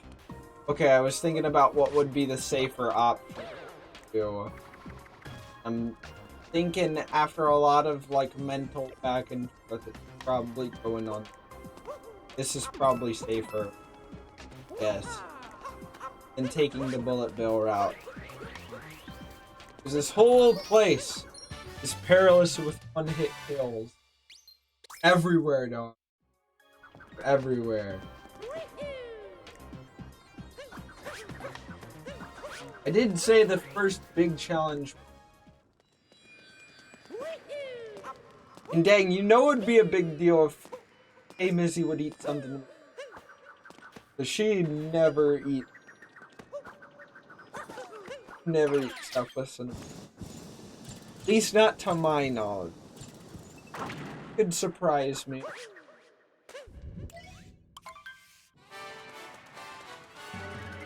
Okay, I was thinking about what would be the safer option. thinking after a lot of like mental back and forth, it's probably going on. This is probably safer, yes, than taking the bullet bill route. Because this whole place is perilous with one-hit kills. Everywhere, dog. Everywhere. I did say the first big challenge. And dang, you know it would be a big deal if Hey Missy would eat something. But she never eat stuff with cinnamon. At least not to my knowledge. Could surprise me.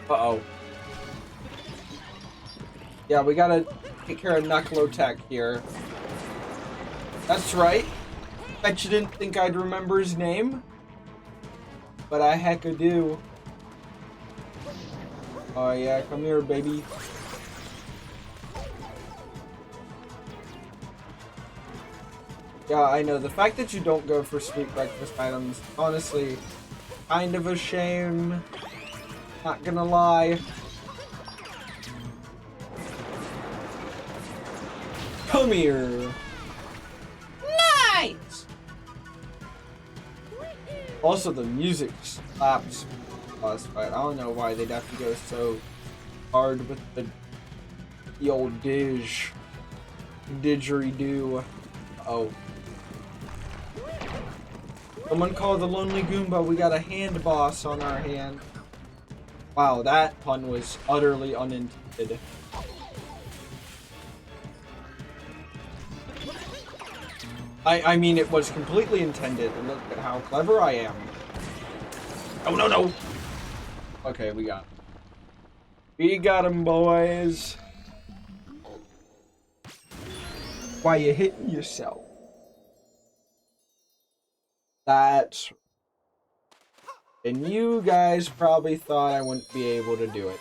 Uh-oh. Yeah, we gotta take care of Knuckle-Tech here. That's right. Bet you didn't think I'd remember his name. But I hecka do. Oh yeah, come here, baby. Yeah, I know. The fact that you don't go for sweet breakfast items, honestly, kind of a shame. Not gonna lie. Come here. Nice! Also, the music slaps boss fight. I don't know why they'd have to go so hard with the old didgeridoo. Oh. Someone called the Lonely Goomba. We got a hand boss on our hand. Wow, that pun was utterly unintended. I mean, it was completely intended. Look at how clever I am. Oh, no, no. Okay, we got him. We got him, boys. Why you hitting yourself? That's... And you guys probably thought I wouldn't be able to do it.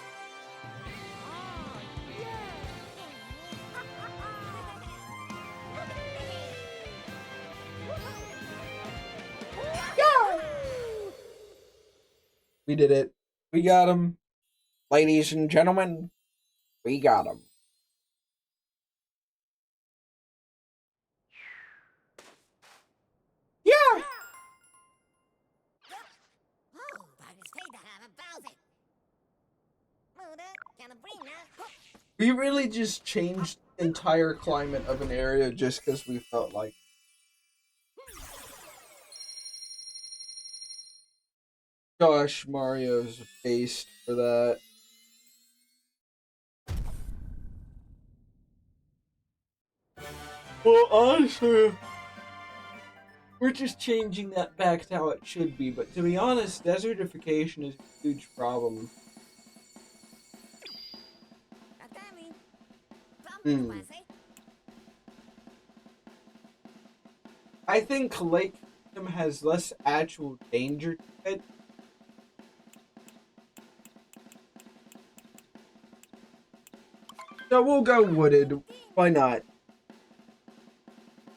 We did it. We got him. Ladies and gentlemen, we got him. Yeah! We really just changed the entire climate of an area just because we felt like. Gosh, Mario's based for that. Well, honestly, we're just changing that back to how it should be. But to be honest, desertification is a huge problem. I think Lake Kingdom has less actual danger to it. So we'll go wooded. Why not?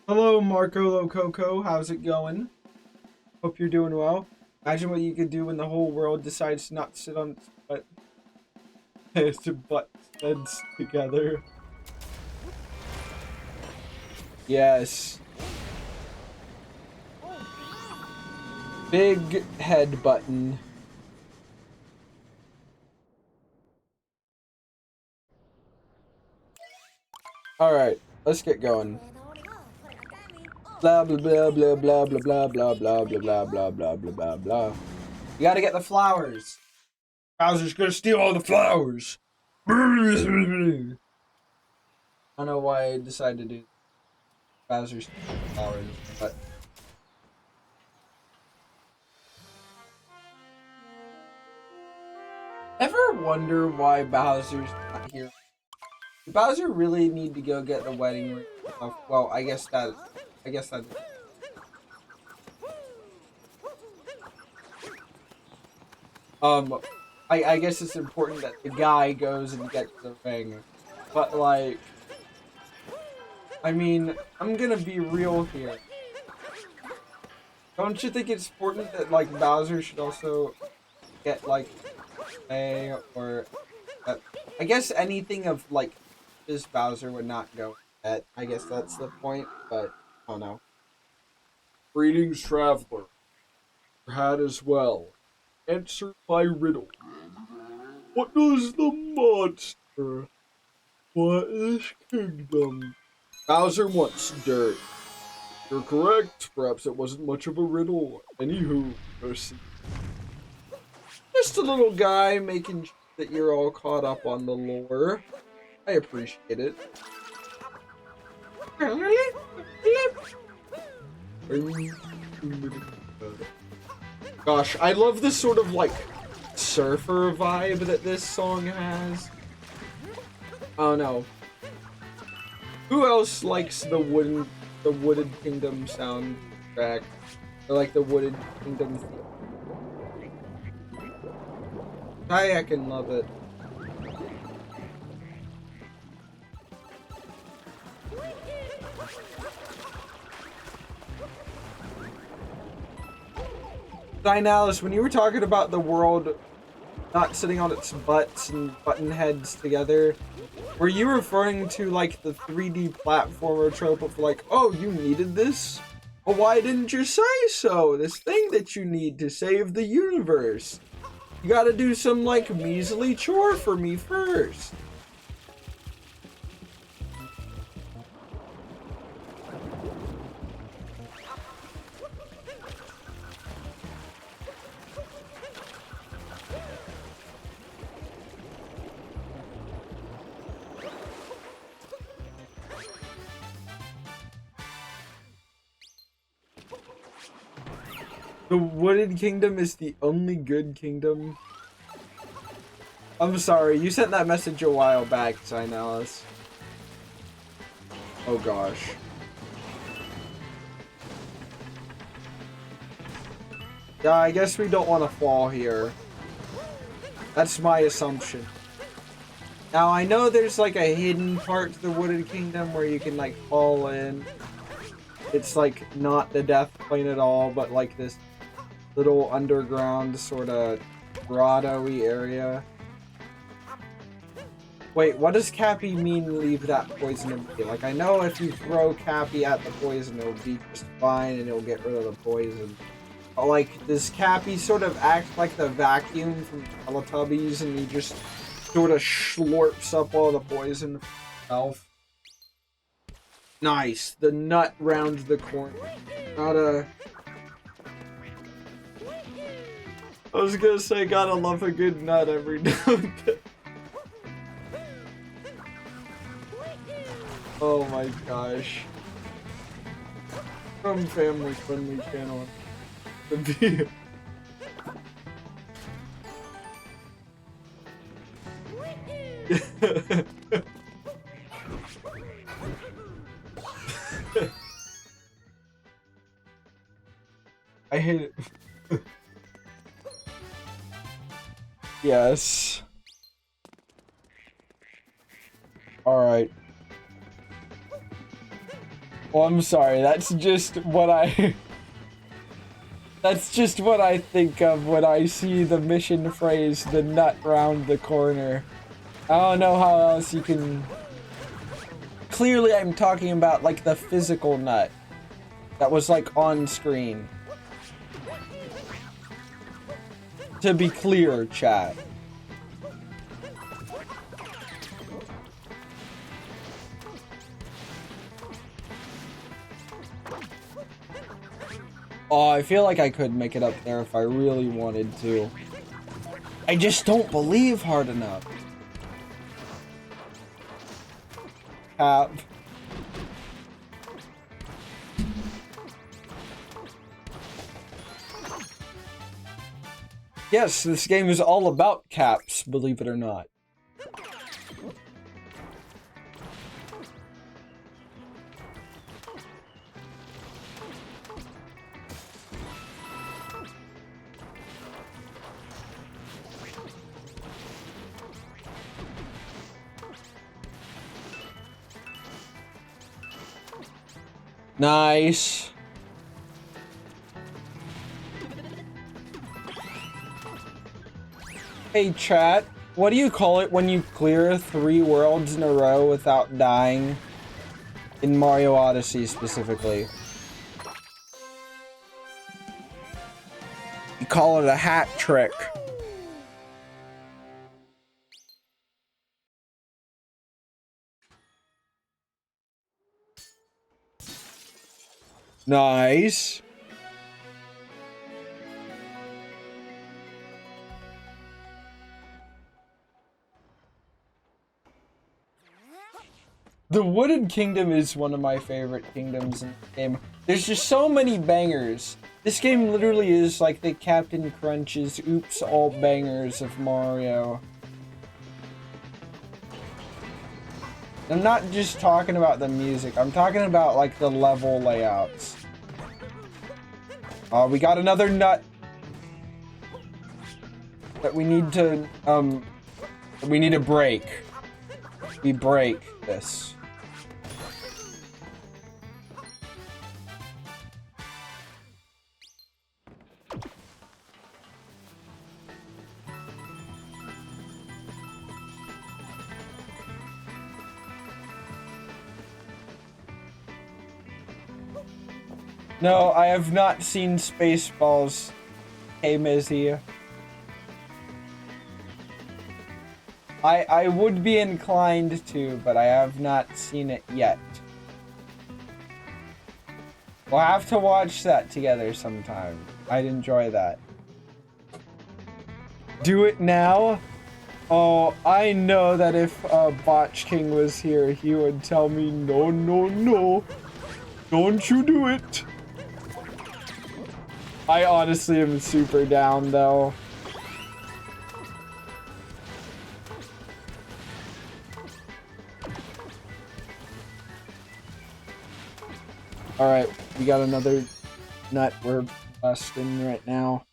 Hello, Marco Lococo. How's it going? Hope you're doing well. Imagine what you could do when the whole world decides to not sit on its butt. Its butt heads together. Yes. Big head button. Alright, let's get going. Blah blah blah blah blah blah blah blah blah blah blah blah blah blah blah blah. You gotta get the flowers. Bowser's gonna steal all the flowers. I don't know why I decided to do Bowser's flowers, but ever wonder why Bowser's not here? Did Bowser really need to go get the wedding ring? Oh, well, I guess that. I guess it's important that the guy goes and gets the ring, but like, I mean, I'm gonna be real here. Don't you think it's important that, like, Bowser should also get, like, A or... I guess anything of, like, this Bowser would not go at. I guess that's the point, but I don't know. Greetings, traveler. Had as well. Answer my riddle. What does the monster want in this kingdom? Bowser wants dirt. You're correct. Perhaps it wasn't much of a riddle. Anywho, proceed. Just a little guy making sure that you're all caught up on the lore. I appreciate it. Gosh, I love this sort of like surfer vibe that this song has. Oh no. Who else likes the Wooded Kingdom soundtrack? Or like the Wooded Kingdom theme? I can love it. Alice, when you were talking about the world not sitting on its butts and button heads together, were you referring to like the 3D platformer trope of like, oh, you needed this? Well, why didn't you say so? This thing that you need to save the universe. You gotta do some like measly chore for me first. The Wooded Kingdom is the only good kingdom. I'm sorry, you sent that message a while back, Alice. Oh gosh. Yeah, I guess we don't want to fall here. That's my assumption. Now, I know there's like a hidden part to the Wooded Kingdom where you can like fall in. It's like not the death plane at all, but like this little underground sort of grotto-y area. Wait, what does Cappy mean leave that poison in me? Like, I know if you throw Cappy at the poison, it'll be just fine and it'll get rid of the poison. But like, does Cappy sort of act like the vacuum from Teletubbies and he just sort of slurps up all the poison himself? Nice. The nut round the corner. Not a... I was gonna say, gotta love a good nut every now and then. Oh my gosh. From family friendly channel. The video. I hate it. Yes. Alright. Well, I'm sorry, that's just what I... That's just what I think of when I see the mission phrase, the nut round the corner. I don't know how else you can... Clearly I'm talking about, like, the physical nut. That was, like, on screen. To be clear, chat. Oh, I feel like I could make it up there if I really wanted to. I just don't believe hard enough. Cap. Yes, this game is all about caps, believe it or not. Nice. Hey chat, what do you call it when you clear 3 worlds in a row without dying? In Mario Odyssey specifically. You call it a hat trick. Nice. The Wooded Kingdom is one of my favorite kingdoms in the game. There's just so many bangers. This game literally is like the Captain Crunch's Oops All Bangers of Mario. I'm not just talking about the music, I'm talking about like the level layouts. We got another nut that we need to break. We break this. No, I have not seen Spaceballs. Hey, Mizzy. I would be inclined to, but I have not seen it yet. We'll have to watch that together sometime. I'd enjoy that. Do it now? Oh, I know that if Botch King was here, he would tell me, no, no, no. Don't you do it. I honestly am super down, though. Alright, we got another nut we're busting right now.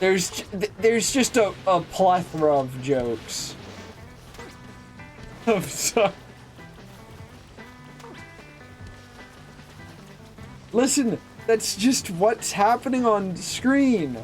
There's just a plethora of jokes. I'm sorry. Listen, that's just what's happening on screen.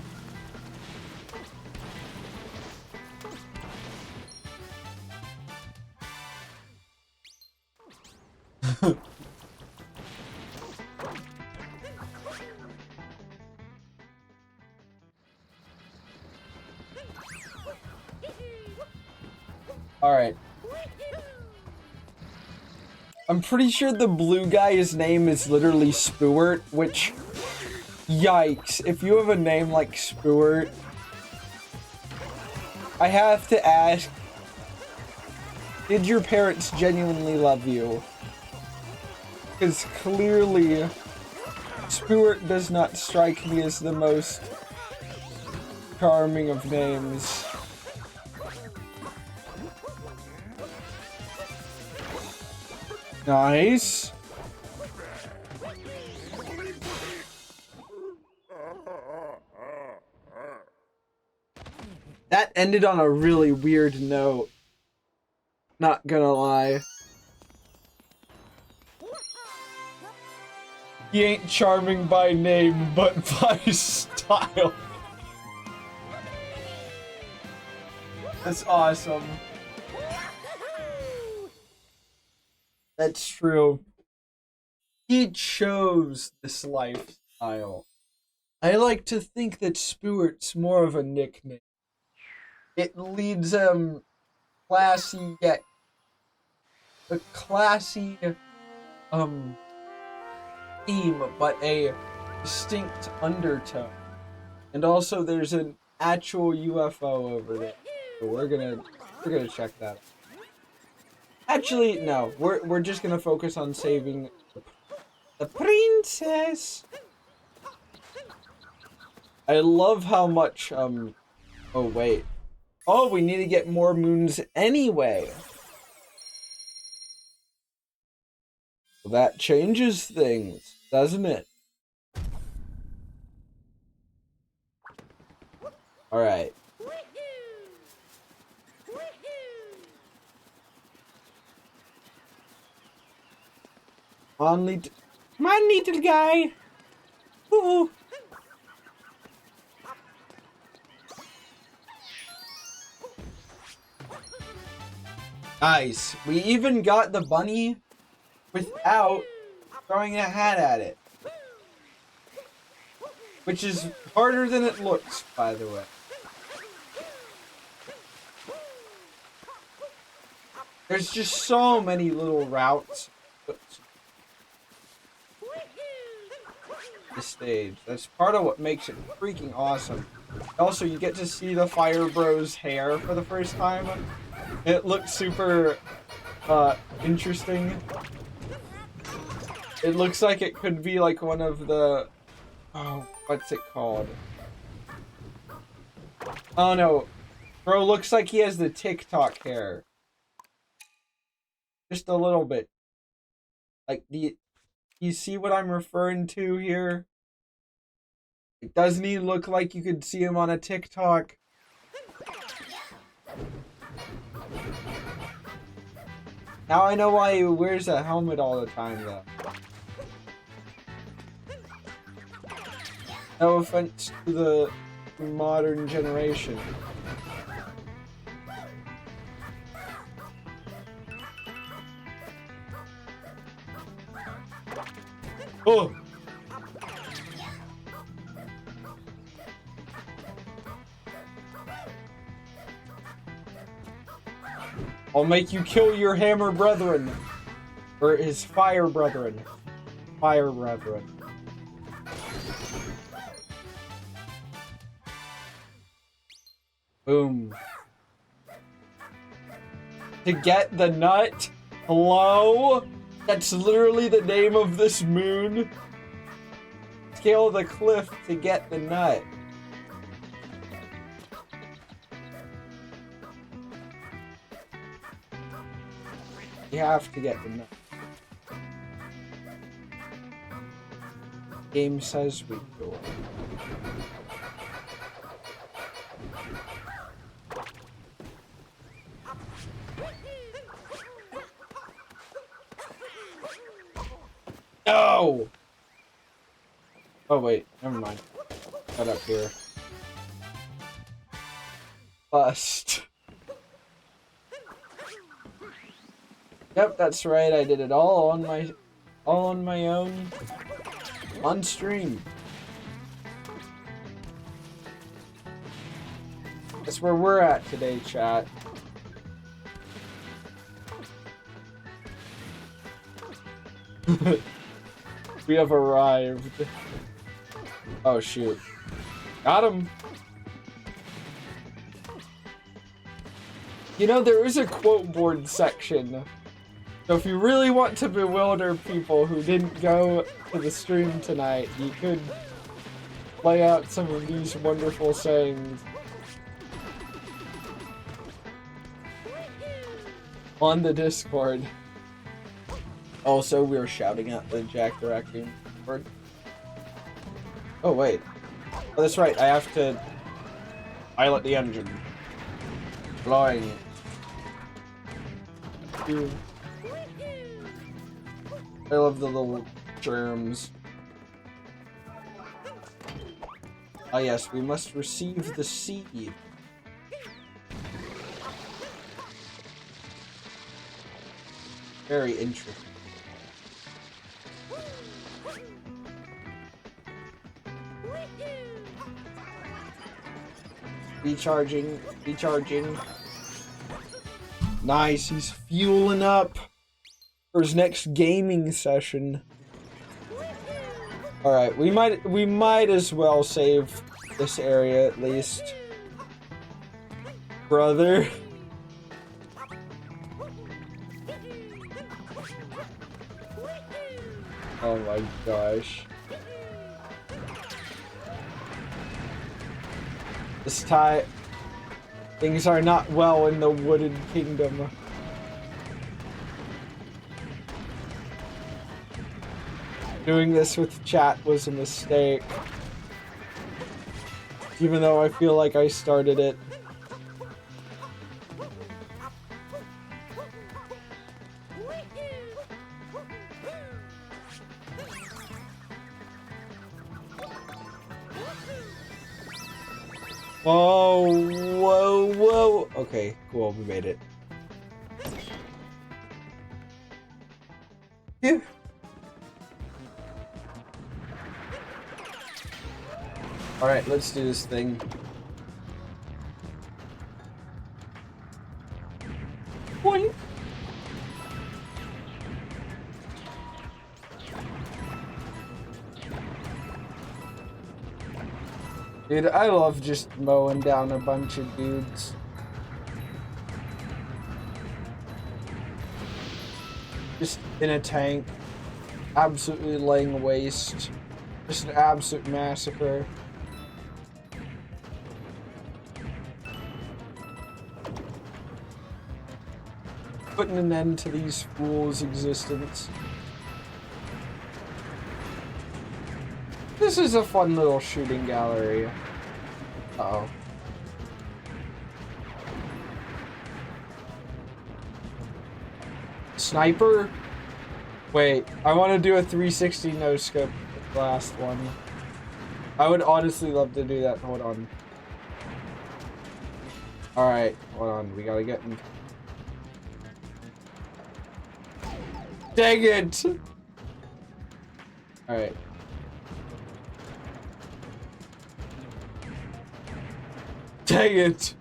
Alright. I'm pretty sure the blue guy's name is literally Spewart, which... Yikes. If you have a name like Spewart... I have to ask... Did your parents genuinely love you? Because clearly... Spewart does not strike me as the most... charming of names. Nice. That ended on a really weird note. Not gonna lie. He ain't charming by name, but by style. That's awesome. That's true. He chose this lifestyle. I like to think that Spewart's more of a nickname. It leads classy yet a classy theme, but a distinct undertone. And also there's an actual UFO over there. So we're gonna check that out. Actually, no. We're just gonna focus on saving the princess. I love how much oh wait. Oh, we need to get more moons anyway. Well, that changes things, doesn't it? Alright. Come on, little guy. Woo. Nice. We even got the bunny without throwing a hat at it. Which is harder than it looks, by the way. There's just so many little routes. Oops. The stage. That's part of what makes it freaking awesome. Also, you get to see the Fire Bro's hair for the first time. It looks super interesting. It looks like it could be like one of the... Oh, what's it called? Oh no. Bro looks like he has the TikTok hair. Just a little bit. Like, do you see what I'm referring to here? Doesn't he look like you could see him on a TikTok? Now I know why he wears a helmet all the time, though. No offense to the modern generation. Oh! I'll make you kill your hammer brethren. Or his fire brethren. Fire brethren. Boom. To get the nut? Hello? That's literally the name of this moon. Scale the cliff to get the nut. You have to get the nut. Game says we do. No! Oh wait, never mind. Got up here. Bust. Yep, that's right. I did it all on my own, on stream. That's where we're at today, chat. We have arrived. Oh shoot. Got him. You know, there is a quote board section. So if you really want to bewilder people who didn't go to the stream tonight, you could lay out some of these wonderful sayings on the Discord. Also, we were shouting at the Jack the Raccoon board. Oh wait. Oh, that's right, I have to pilot the engine. Flying it. I love the little germs. Ah yes, we must receive the seed. Very interesting. Recharging, recharging. Nice, he's fueling up for his next gaming session. Alright, we might as well save this area at least. Brother. Oh my gosh. This time, things are not well in the Wooded Kingdom. Doing this with chat was a mistake. Even though I feel like I started it. Whoa, whoa, whoa. Okay, cool, we made it. Phew. Alright, let's do this thing. Boing. Dude, I love just mowing down a bunch of dudes. Just in a tank. Absolutely laying waste. Just an absolute massacre. Putting an end to these fools' existence. This is a fun little shooting gallery. Uh-oh. Sniper? Wait, I want to do a 360 no-scope with the last one. I would honestly love to do that. Hold on. Alright, hold on. We gotta get in. Dang it! Alright. Dang it!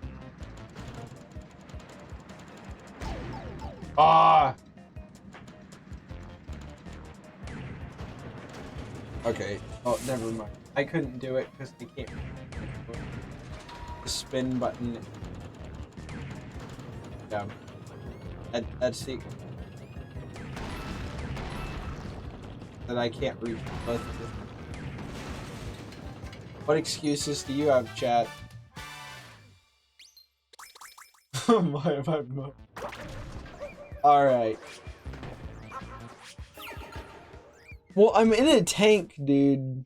Ah! Okay. Oh, never mind. I couldn't do it because I can't. The spin button. Yeah. That's the. That I can't reach both of them. What excuses do you have, chat? my. Alright. Well, I'm in a tank, dude.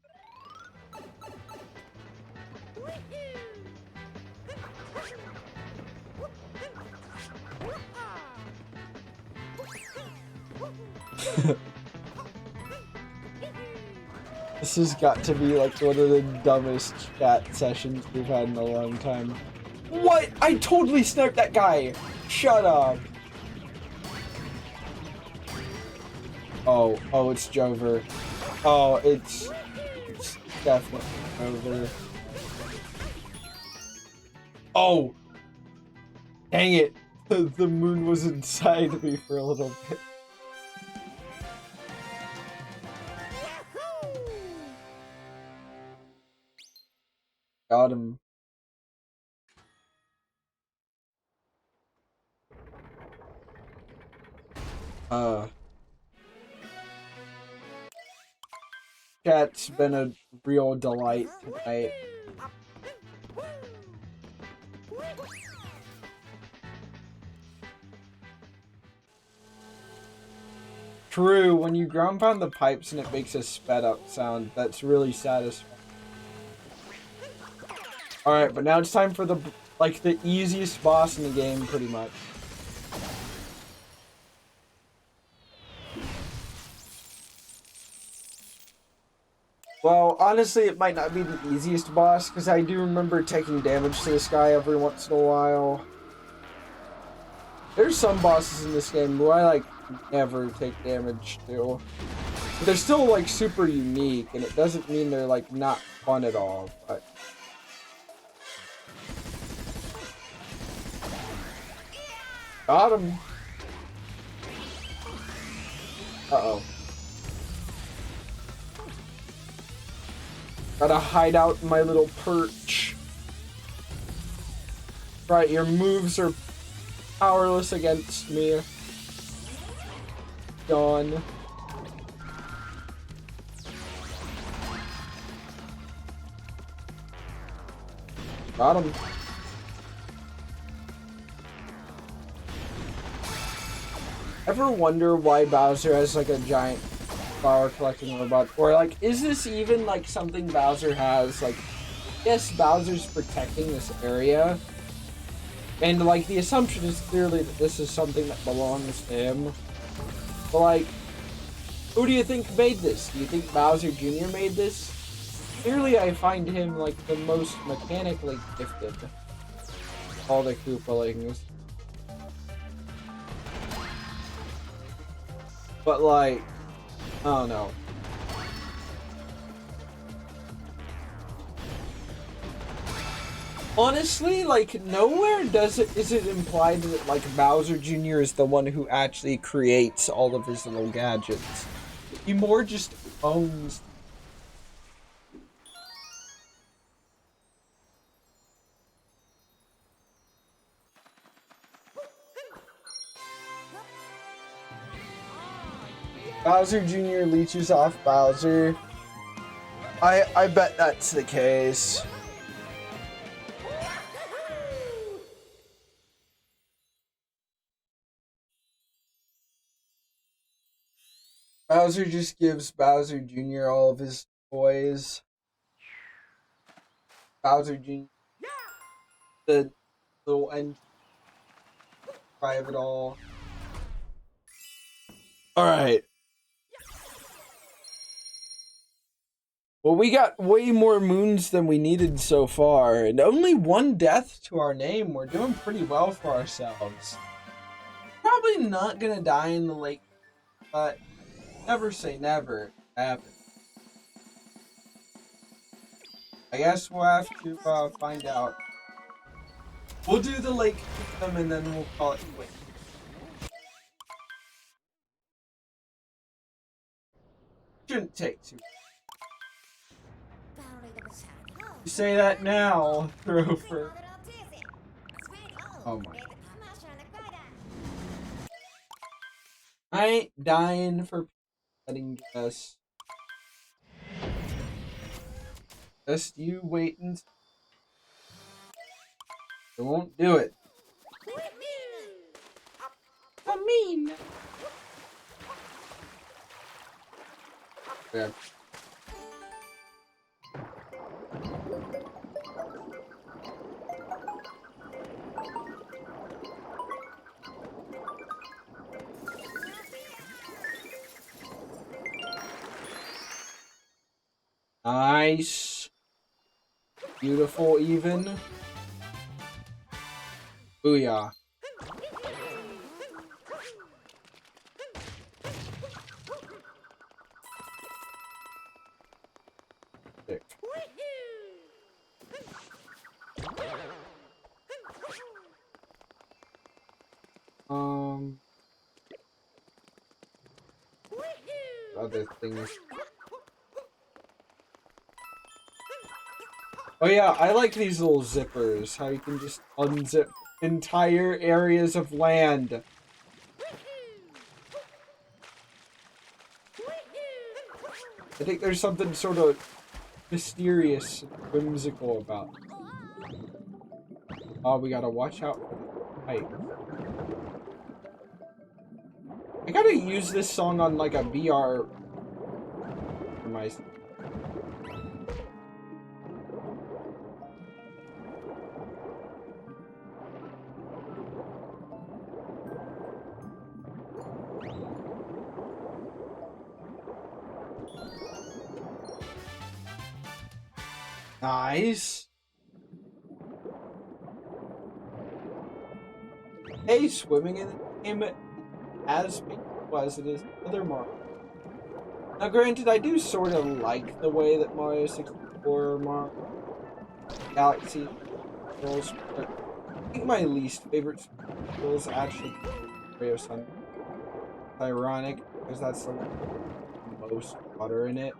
This has got to be like one of the dumbest chat sessions we've had in a long time. What? I totally sniped that guy! Shut up! Oh, it's Jover. Oh, it's definitely Jover. Oh! Dang it! The moon was inside me for a little bit. Got him. Chat's been a real delight tonight. True, when you ground pound the pipes and it makes a sped up sound, that's really satisfying. Alright, but now it's time for the easiest boss in the game, pretty much. Well, honestly, it might not be the easiest boss, because I do remember taking damage to this guy every once in a while. There's some bosses in this game who I, never take damage to. But they're still, super unique, and it doesn't mean they're, not fun at all, but... Got him! Uh-oh. Gotta hide out in my little perch. Right, your moves are powerless against me. Gone. Got him. Ever wonder why Bowser has a giant flower collecting robot? Or is this even something Bowser has yes, Bowser's protecting this area, and like the assumption is clearly that this is something that belongs to him. But like, who do you think made this? Do you think Bowser Jr. made this? Clearly, I find him like the most mechanically gifted of all the Koopalings. But like, I don't know. Honestly, like, nowhere is it implied that, like, Bowser Jr. is the one who actually creates all of his little gadgets. He more just owns. Bowser Jr. leeches off Bowser. I bet that's the case. Bowser just gives Bowser Jr. all of his toys. Bowser Jr. the little engine, drive it all. Alright. Well, we got way more moons than we needed so far, and only one death to our name. We're doing pretty well for ourselves. Probably not gonna die in the lake, but never say never. Happen. I guess we'll have to find out. We'll do the lake kingdom and then we'll call it quits. Shouldn't take too long. You say that now, Rover. Oh my. I ain't dying for letting guess. Just you wait and I won't do it. I mean. Yeah. Nice. Beautiful even. Booyah. There. Other things. Oh yeah, I like these little zippers, how you can just unzip entire areas of land. I think there's something sort of mysterious and whimsical about it. Oh, we gotta watch out for the height. I gotta use this song on like a VR for my. Nice. Hey, swimming in the game as painful as it is other Mario. Now, granted, I do sort of like the way that Mario 64 Mario Galaxy feels, but I think my least favorite is actually Mario Sun. It's ironic because that's the one with the most water in it.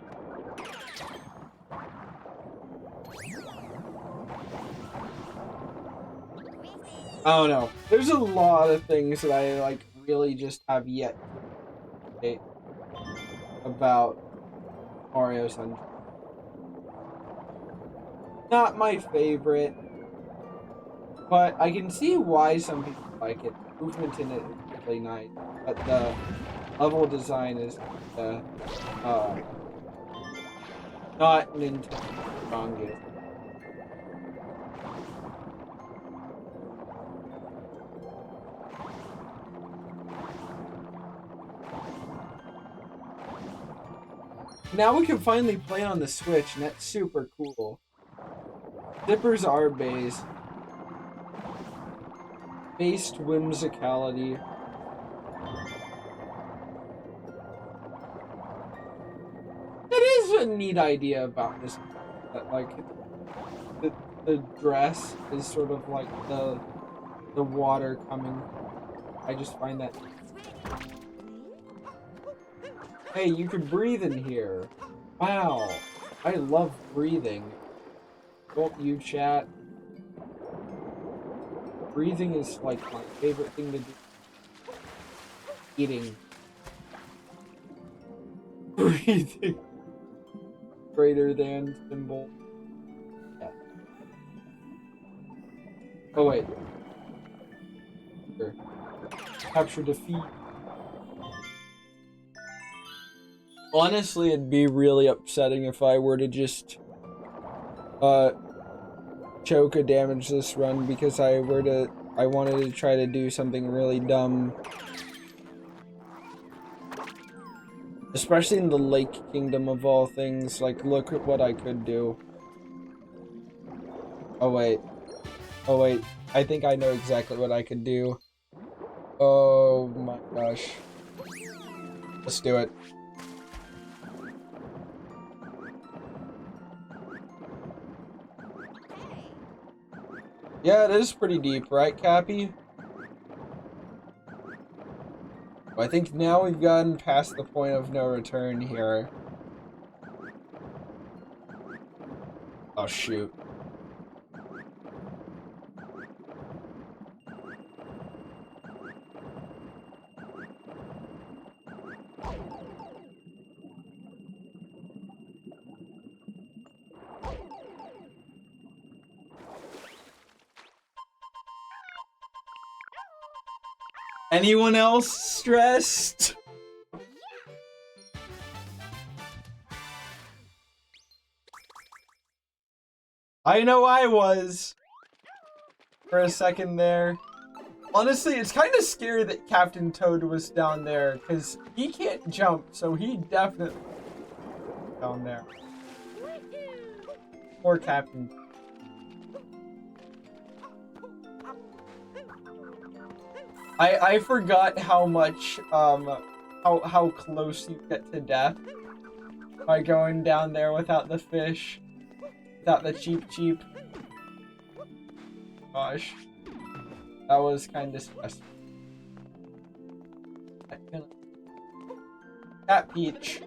I don't know. There's a lot of things that I like really just have yet to say about Mario Sunshine. Not my favorite, but I can see why some people like it. The movement in it is really nice, but the level design is not Nintendo's strongest. Now we can finally play on the Switch, and that's super cool. Zippers are based whimsicality. It is a neat idea about this, that like the dress is sort of like the water coming. I just find that. Hey, you can breathe in here. Wow, I love breathing. Don't you, chat? Breathing is like my favorite thing to do. Eating. Breathing. Greater than symbol. Yeah. Oh wait. Here. Capture defeat. Honestly, it'd be really upsetting if I were to just choke a damage this run because I wanted to try to do something really dumb. Especially in the Lake Kingdom of all things, like, look at what I could do. Oh wait. Oh wait. I think I know exactly what I could do. Oh my gosh. Let's do it. Yeah, it is pretty deep, right, Cappy? I think now we've gotten past the point of no return here. Oh, shoot. Anyone else stressed? I know I was. For a second there. Honestly, it's kind of scary that Captain Toad was down there, because he can't jump, so he definitely down there. Poor Captain. I forgot how much, how close you get to death by going down there without the fish, without the cheep. Gosh. That was kind of stressful. Cat Peach.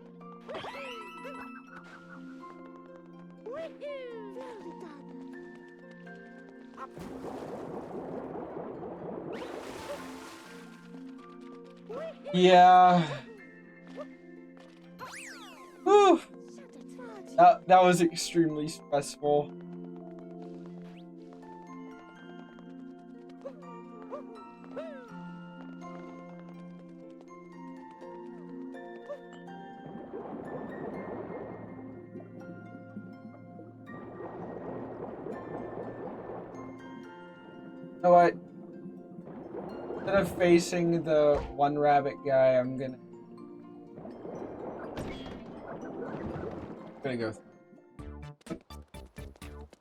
Yeah. Whew. That was extremely stressful. You know what? Instead of facing the one rabbit guy, I'm gonna go.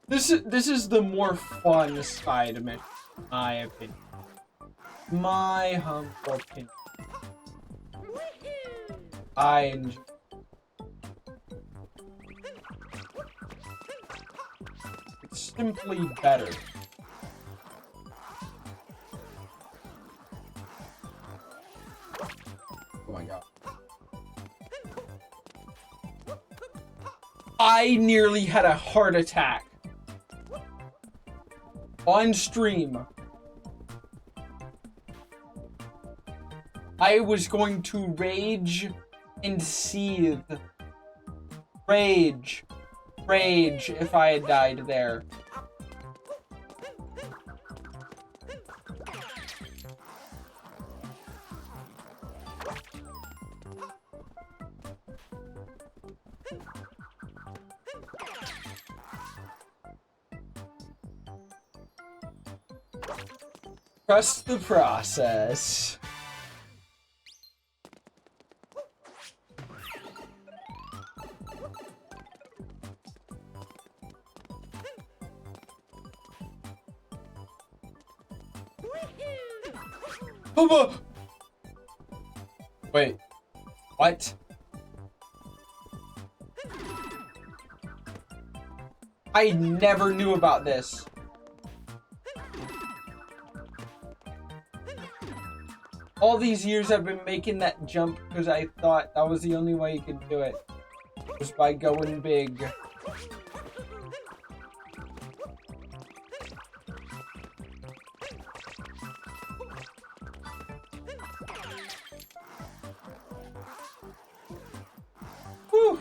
This is the more fun side of it, in my opinion. My humble opinion. I enjoy. It's simply better. Oh my god. I nearly had a heart attack. On stream. I was going to rage and seethe. Rage if I had died there. Trust the process. Wait, what? I never knew about this. All these years I've been making that jump because I thought that was the only way you could do it. Was by going big. Whew.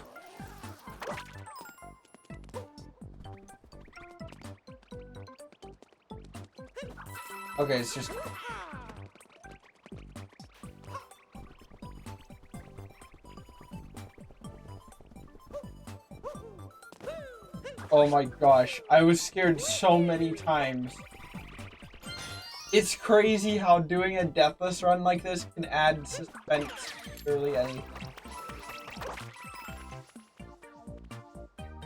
Okay, it's just... Oh my gosh, I was scared so many times. It's crazy how doing a Deathless run like this can add suspense to literally anything.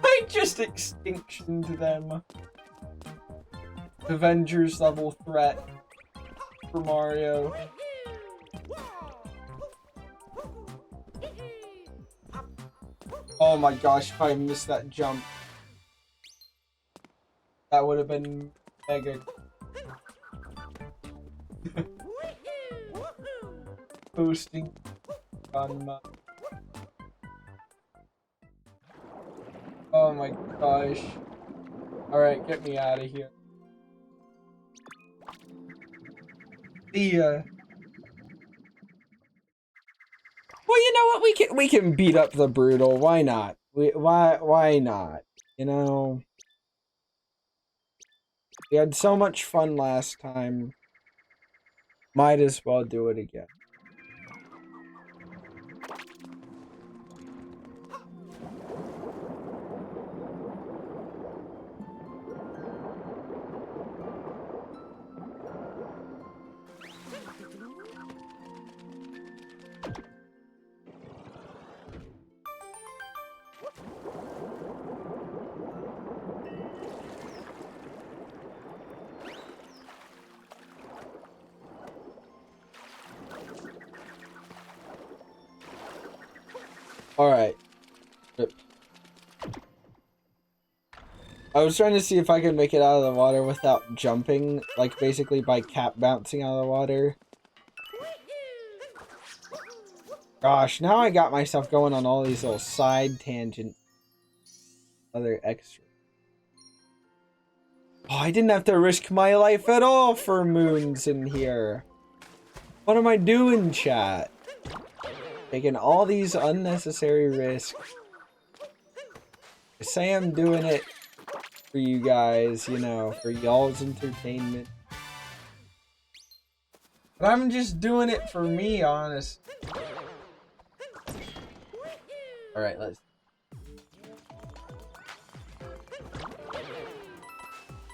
I just extinctioned them. Avengers level threat for Mario. Oh my gosh, if I missed that jump, that would have been mega. Boosting on my... Oh my gosh. Alright, get me out of here. See ya. Well, you know what? We can beat up the Brutal. Why not? Why not? You know, we had so much fun last time. Might as well do it again. Alright. I was trying to see if I could make it out of the water without jumping, like basically by cap bouncing out of the water. Gosh, now I got myself going on all these little side tangents. Other extra. Oh, I didn't have to risk my life at all for moons in here. What am I doing, chat? Taking all these unnecessary risks. I say I'm doing it for you guys, you know, for y'all's entertainment. But I'm just doing it for me, honest. Alright, let's...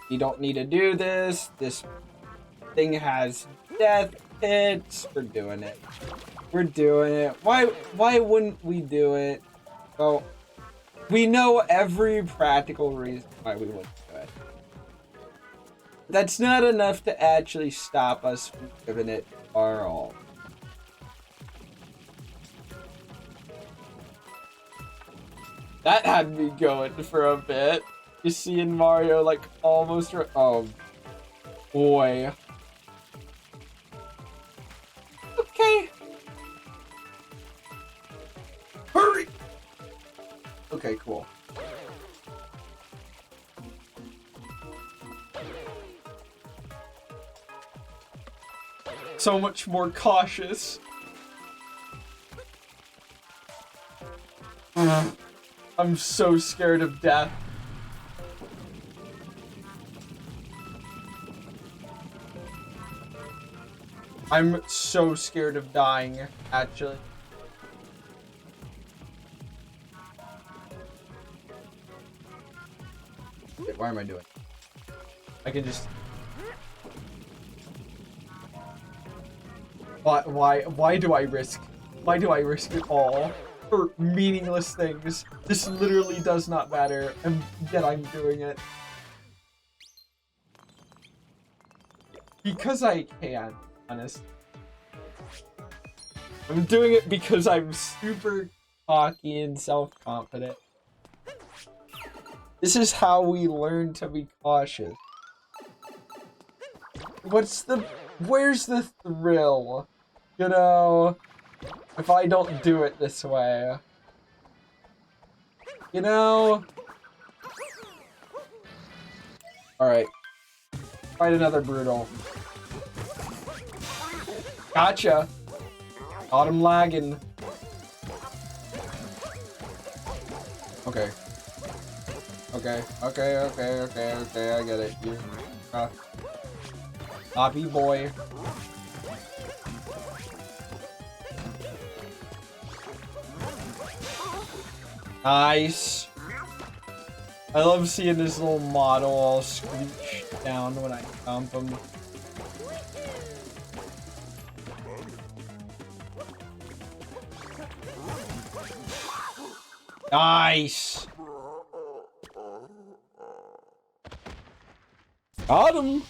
You don't need to do this. This thing has death hits. We're doing it. We're doing it. Why wouldn't we do it? Well, we know every practical reason why we wouldn't do it. That's not enough to actually stop us from giving it our all. That had me going for a bit. Just seeing Mario like almost... Oh, boy. Okay. Hurry! Okay, cool. So much more cautious. I'm so scared of death. I'm so scared of dying, actually. Wait, why am I doing? I can just... Why do I risk? Why do I risk it all for meaningless things? This literally does not matter, and yet I'm doing it. Because I can, honestly. I'm doing it because I'm super cocky and self-confident. This is how we learn to be cautious. Where's the thrill? You know, if I don't do it this way. You know? Alright. Fight another brutal. Gotcha. Got him lagging. Okay. Okay, I get it. You, Lobby boy. Nice. I love seeing this little model all screech down when I dump him. Nice. Got him.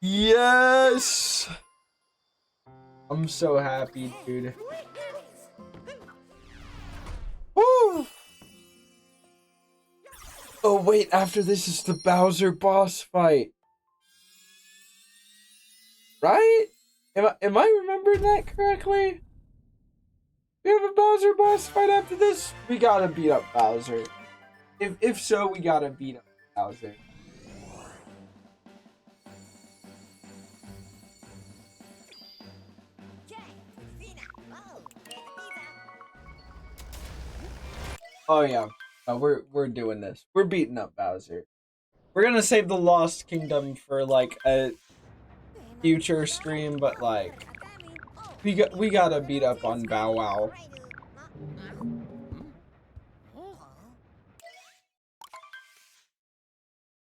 Yes! I'm so happy, dude. Woo! Oh wait, after this is the Bowser boss fight. Right? Am I remembering that correctly? We have a Bowser boss fight after this? We gotta beat up Bowser. If so, we gotta beat up Bowser. Oh yeah, we're doing this. We're beating up Bowser. We're gonna save the Lost Kingdom for like a future stream, but like we gotta beat up on Bow Wow.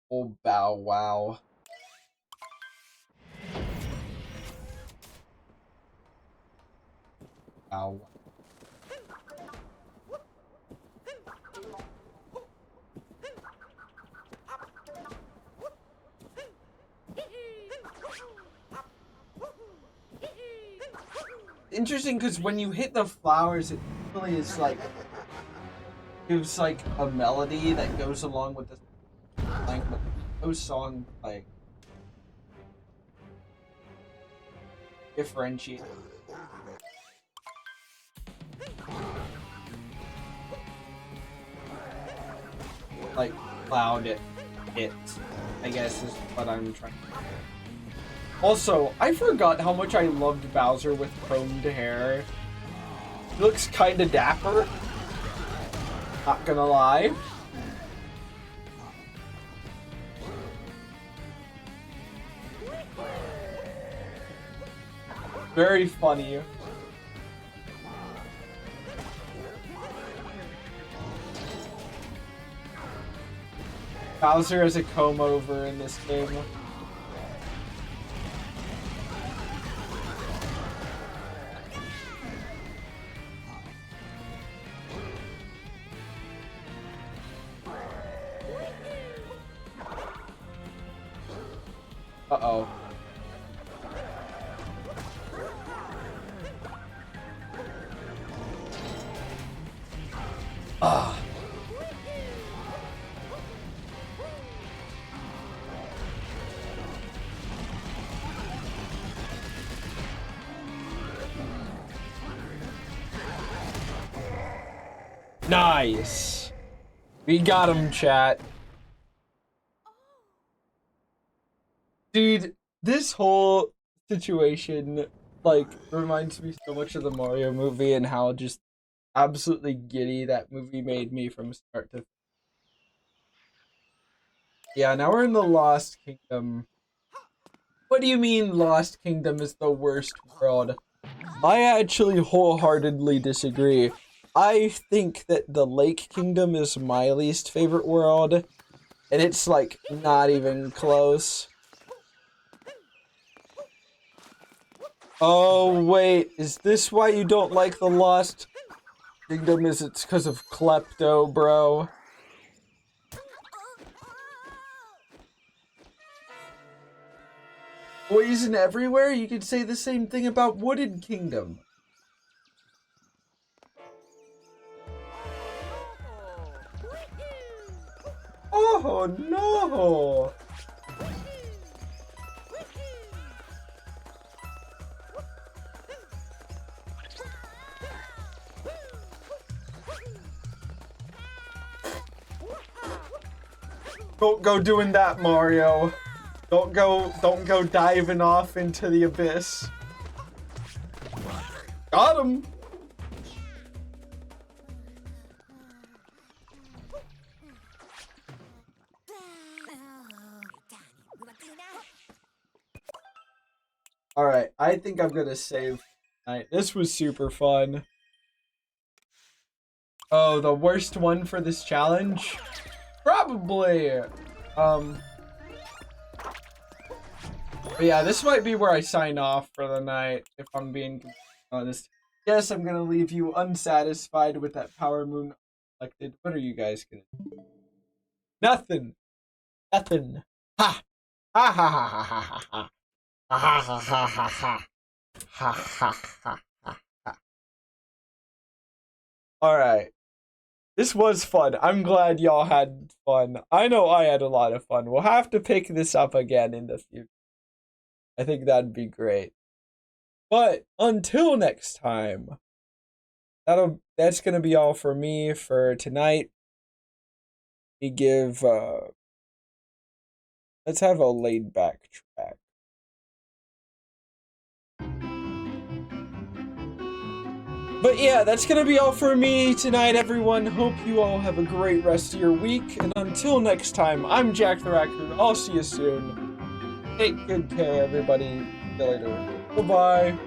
Oh Bow Wow. Bow Wow. Interesting, because when you hit the flowers, it really is like gives like a melody that goes along with the like those songs like differentiate. Like cloud it, I guess is what I'm trying to do. Also, I forgot how much I loved Bowser with combed hair. He looks kinda dapper. Not gonna lie. Very funny. Bowser has a comb over in this game. Uh-oh. Ah. Nice. We got him, chat. Dude, this whole situation, like, reminds me so much of the Mario movie and how just absolutely giddy that movie made me from start to finish. Yeah, now we're in the Lost Kingdom. What do you mean Lost Kingdom is the worst world? I actually wholeheartedly disagree. I think that the Lake Kingdom is my least favorite world, and it's like not even close. Oh wait, is this why you don't like the Lost Kingdom? Is it's because of Klepto, bro? Poison everywhere? You could say the same thing about Wooded Kingdom. Oh no! Don't go doing that, Mario. Don't go diving off into the abyss. Got him! Alright, I think I'm gonna save tonight. This was super fun. Oh, the worst one for this challenge? Probably. But yeah, this might be where I sign off for the night, if I'm being honest. Yes, I'm gonna leave you unsatisfied with that Power Moon elected. What are you guys gonna do? Nothing. Nothing. Ha! Ha ha ha ha ha ha ha. Ha ha ha ha ha. Ha ha ha ha ha. Alright. This was fun. I'm glad y'all had fun. I know I had a lot of fun. We'll have to pick this up again in the future. I think that'd be great. But until next time, that's gonna be all for me for tonight. We give let's have a laid back track. But yeah, that's gonna be all for me tonight, everyone. Hope you all have a great rest of your week. And until next time, I'm Jack the Raccoon. I'll see you soon. Take good care, everybody. See you later. Bye-bye.